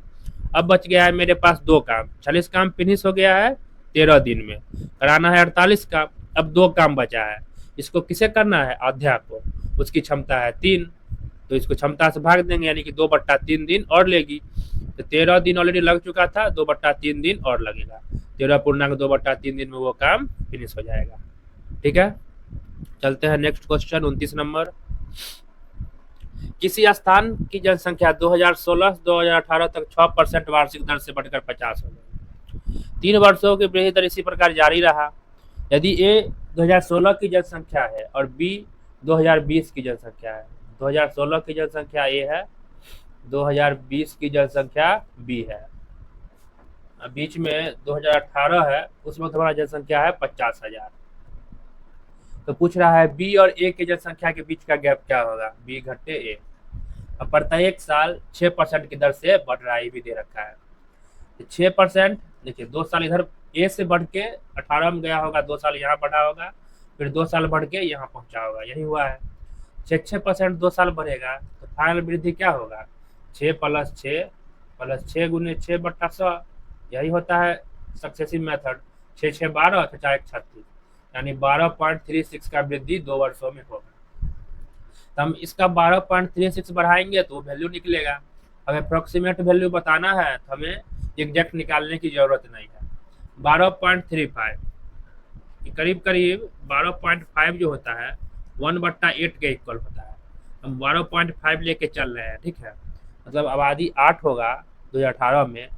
अब बच गया है मेरे पास 2 काम, 46 काम फिनिश हो गया है 13 दिन में, कराना है 48 काम। अब 2 काम बचा है, इसको किसे करना है? आध्या को। उसकी क्षमता है 3, तो इसको क्षमता से भाग देंगे, यानी कि 2/3 दिन और लेगी। तो 13 दिन ऑलरेडी लग चुका था, 2/3 दिन और लगेगा, 13 पूर्णांक 2/3 दिन में वो काम फिनिश हो जाएगा। ठीक है, चलते हैं नेक्स्ट क्वेश्चन। 29 नंबर, किसी स्थान की जनसंख्या 2016-2018 तक 6% वार्षिक दर से बढ़कर 50 हो गई। 3 वर्षों की वृद्धि दर इसी प्रकार जारी रहा। यदि ए 2016 की जनसंख्या है और बी 2020 की जनसंख्या है, 2016 की जनसंख्या ए है, 2020 की जनसंख्या बी है, बीच में 2018 है, उस वक्त हमारा जनसंख्या है 50,000। तो पूछ रहा है बी और ए की जनसंख्या के बीच का गैप क्या होगा? बी घटे ए। अब प्रत्येक साल 6% की दर से बढ़ रहा है, ये भी दे रखा है। 6%, देखिए 2 साल इधर ए से बढ़ के 18 में गया होगा, 2 साल यहाँ बढ़ा होगा, फिर 2 साल बढ़ के यहाँ पहुंचा होगा, यही हुआ है। 6% 2 साल बढ़ेगा, तो फाइनल वृद्धि क्या होगा? 6 + 6 + 6 गुने 6/100, यही होता है सक्सेसिव मेथड। 6 6 12, 4 1 36, यानी 12.36 का वृद्धि 2 वर्षों में होगा। तो हम इसका 12.36 बढ़ाएंगे तो वैल्यू निकलेगा। हमें अप्रोक्सीमेट वैल्यू बताना है, तो हमें एग्जैक्ट निकालने की जरूरत नहीं है। 12.35 करीब करीब 12.5 जो होता है 1/8 के इक्वल होता है। हम 12.5 लेके चल रहे हैं। ठीक है, मतलब आबादी 8 होगा 2018 में,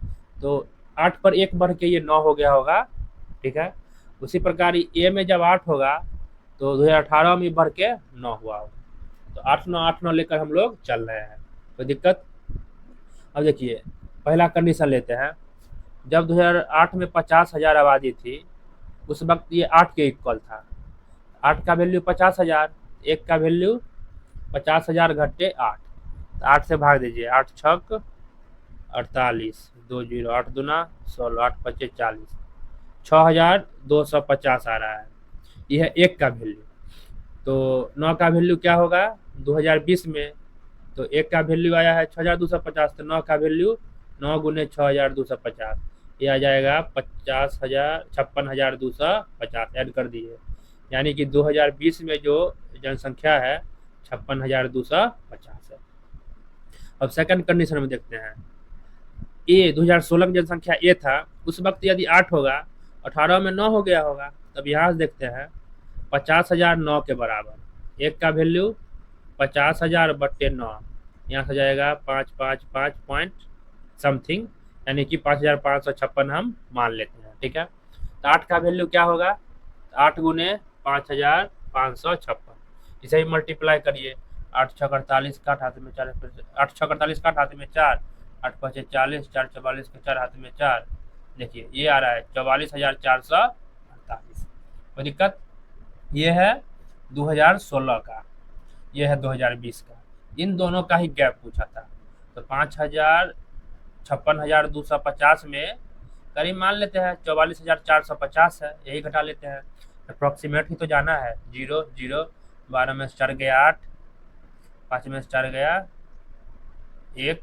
तो 8 पर 1 बढ़ के ये 9 हो गया होगा। ठीक है, उसी प्रकार ए में जब 8 होगा तो 2018 में बढ़ के 9 हुआ होगा। तो 8 9 लेकर हम लोग चल रहे हैं, कोई दिक्कत? अब देखिए पहला कंडीशन लेते हैं। जब 2008 में 50,000 आबादी थी, उस वक्त ये 8 के इक्वल था। 8 का वैल्यू 50,000, 1 का वैल्यू 50,000 घटे 8, तो 8 से भाग दीजिए, 8 6 48, 2 0, 8 दूना 16, 8 25 40, 6,250 आ रहा है। यह है 1 का वैल्यू। तो 9 का वैल्यू क्या होगा 2020 में? तो 1 का वैल्यू आया है 6,250, तो 9 का वैल्यू 9 गुने 6,250, ये आ जाएगा 56,250 ऐड कर दिए, यानी कि 2020 में जो जनसंख्या है 56,250 है। अब सेकंड कंडीशन में देखते हैं। ए 2016 की जनसंख्या ए था, उस वक्त यदि 8 होगा, 18 में 9 हो गया होगा। तब यहाँ से देखते हैं 50,000 9 के बराबर, 1 का वैल्यू 50,000 बट्टे 9, यहाँ से जाएगा 5 5 5 पॉइंट समथिंग, यानी कि 5556 हम मान लेते हैं, ठीक है। तो 8 का वैल्यू क्या होगा, 8 गुने 5556, इसे ही मल्टीप्लाई करिए। 8 छः 48 का हाथ में 4, 8 छः 48 का हाथ में 4, 8 5 40, 4 44 के 4 हाथ में 4, देखिए ये आ रहा है 44,448। कोई दिक्कत, ये है 2016 का, ये है 2020 का, इन दोनों का ही गैप पूछा था। तो 56,250 में करीब मान लेते हैं 44,450 है, यही घटा लेते हैं, अप्रोक्सीमेट ही तो जाना है। 0 0, 12 में से 4 गया 8, 5 में से 4 गया 1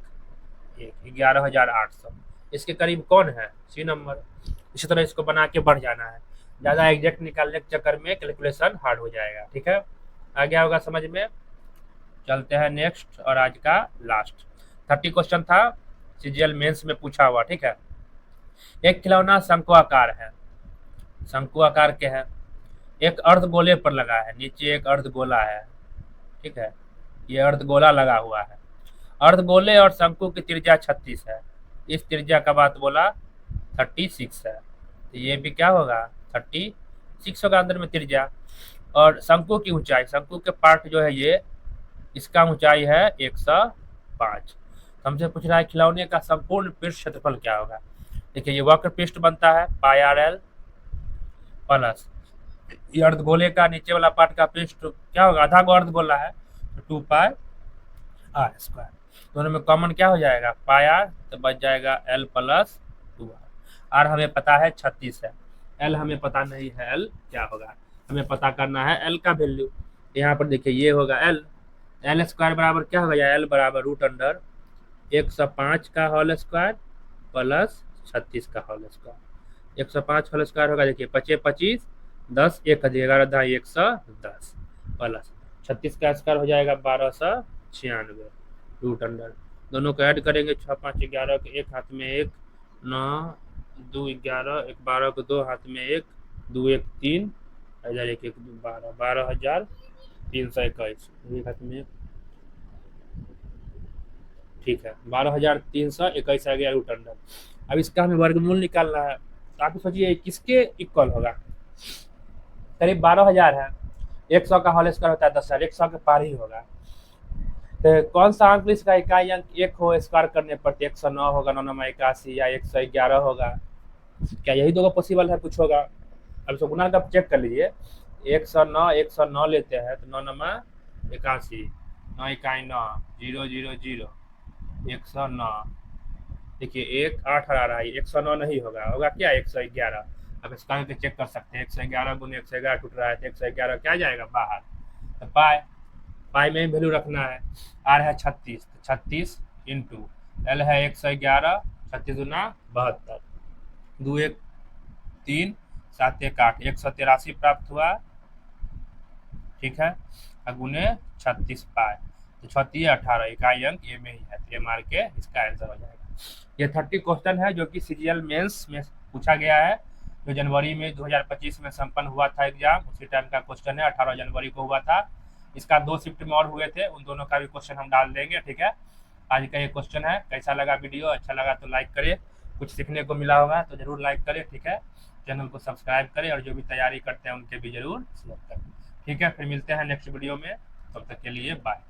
1, 11,800, इसके करीब कौन है, सी नंबर। इसी तरह इसको बना के बढ़ जाना है, ज़्यादा एग्जैक्ट निकालने के चक्कर में कैलकुलेशन हार्ड हो जाएगा, ठीक है। आ गया होगा समझ में। चलते हैं नेक्स्ट और आज का लास्ट 30 क्वेश्चन था, सीजीएल मेंस में पूछा हुआ, ठीक है। एक खिलौना शंकुआकार है, शंकु आकार के है, एक अर्ध गोले पर लगा है, नीचे एक अर्ध गोला है, ठीक है, ये अर्ध गोला लगा हुआ है। अर्ध गोले और शंकु की त्रिज्या 36 है, इस त्रिज्या का बात बोला 36 है, तो ये भी क्या होगा 36 होगा अंदर में त्रिज्या। और शंकु की ऊंचाई, शंकु के पार्ट जो है ये, इसका ऊंचाई है 105। हमसे पूछ रहा है खिलौने का संपूर्ण पृष्ठ क्षेत्रफल क्या होगा। देखिए ये वक्र पृष्ठ बनता है पाई आर एल प्लस ये अर्धगोले का नीचे वाला पार्ट का पृष्ठ क्या होगा, आधा गो अर्धगोला है तो 2 पाई आर स्क्वायर, दोनों में कॉमन क्या हो जाएगा पाई आर, तो बच जाएगा एल प्लस 2 आर हमें पता है 36 है, एल हमें पता नहीं है एल क्या होगा, हमें पता करना है एल का वैल्यू। यहाँ पर देखिए ये होगा एल, एल स्क्वायर बराबर क्या होगा, एल बराबर रूट अंडर 105 का होल स्क्वायर प्लस 36 का होल स्क्वायर। 105 होल स्क्वायर होगा, देखिए 25 25, 10 1 11 ढाई 110 प्लस 36 का स्क्वायर हो जाएगा 1296 रूट अंडर, दोनों को ऐड करेंगे 6 5 11 के एक हाथ में 1, 9 2 11, 1 12 को 2 हाथ में 1, 2 1 3, इधर 1 1 2 12, 12,321 एक हाथ में, ठीक है 12,321 आ गया रूट अंडर। अब इसका हमें वर्गमूल निकालना है, तो आप सोचिए किसके इक्वल होगा, करीब 12,000 है, 100 का होल स्क्वायर होता है 10,000, 100 के पार ही होगा। तो कौन सा अंक इसका इकाई अंक 1 हो स्क्वायर करने पर, 109 होगा, 9 9 81 या 111 होगा, क्या यही दो पॉसिबल है, कुछ होगा। अब इसको गुना का चेक कर लीजिए, 109 लेते हैं तो 9 9 81, 9 इकाई 9, 0 0 0, 109, देखिए 1 8 आ रहा है, 109 नहीं होगा, होगा क्या 111। अब इसका चेक कर सकते हैं, 111 गुने 111 टूट रहा है तो 111 क्या जाएगा बाहर, तो पाई, पाई में वैल्यू रखना है, आर है 36, 36 इंटू एल है 111, 36 गुना 72, 2 1 3 7 1 8, 183 प्राप्त हुआ, ठीक है, गुने 36 पाए तो 36 18 इकाई अंक ये में ही है, तो ये मार के इसका आंसर हो जाएगा। ये 30 क्वेश्चन है जो कि सीजीएल मेंस में पूछा गया है, जो जनवरी में 2025 में संपन्न हुआ था एग्जाम, उसी टाइम का क्वेश्चन है, 18 जनवरी को हुआ था। इसका 2 शिफ्ट में और हुए थे, उन दोनों का भी क्वेश्चन हम डाल देंगे, ठीक है। आज का ये क्वेश्चन है, कैसा लगा वीडियो, अच्छा लगा तो लाइक करें, कुछ सीखने को मिला होगा तो जरूर लाइक करें, ठीक है। चैनल को सब्सक्राइब करें और जो भी तैयारी करते हैं उनके भी जरूर शेयर करें, ठीक है। फिर मिलते हैं नेक्स्ट वीडियो में, तब तक के लिए बाय।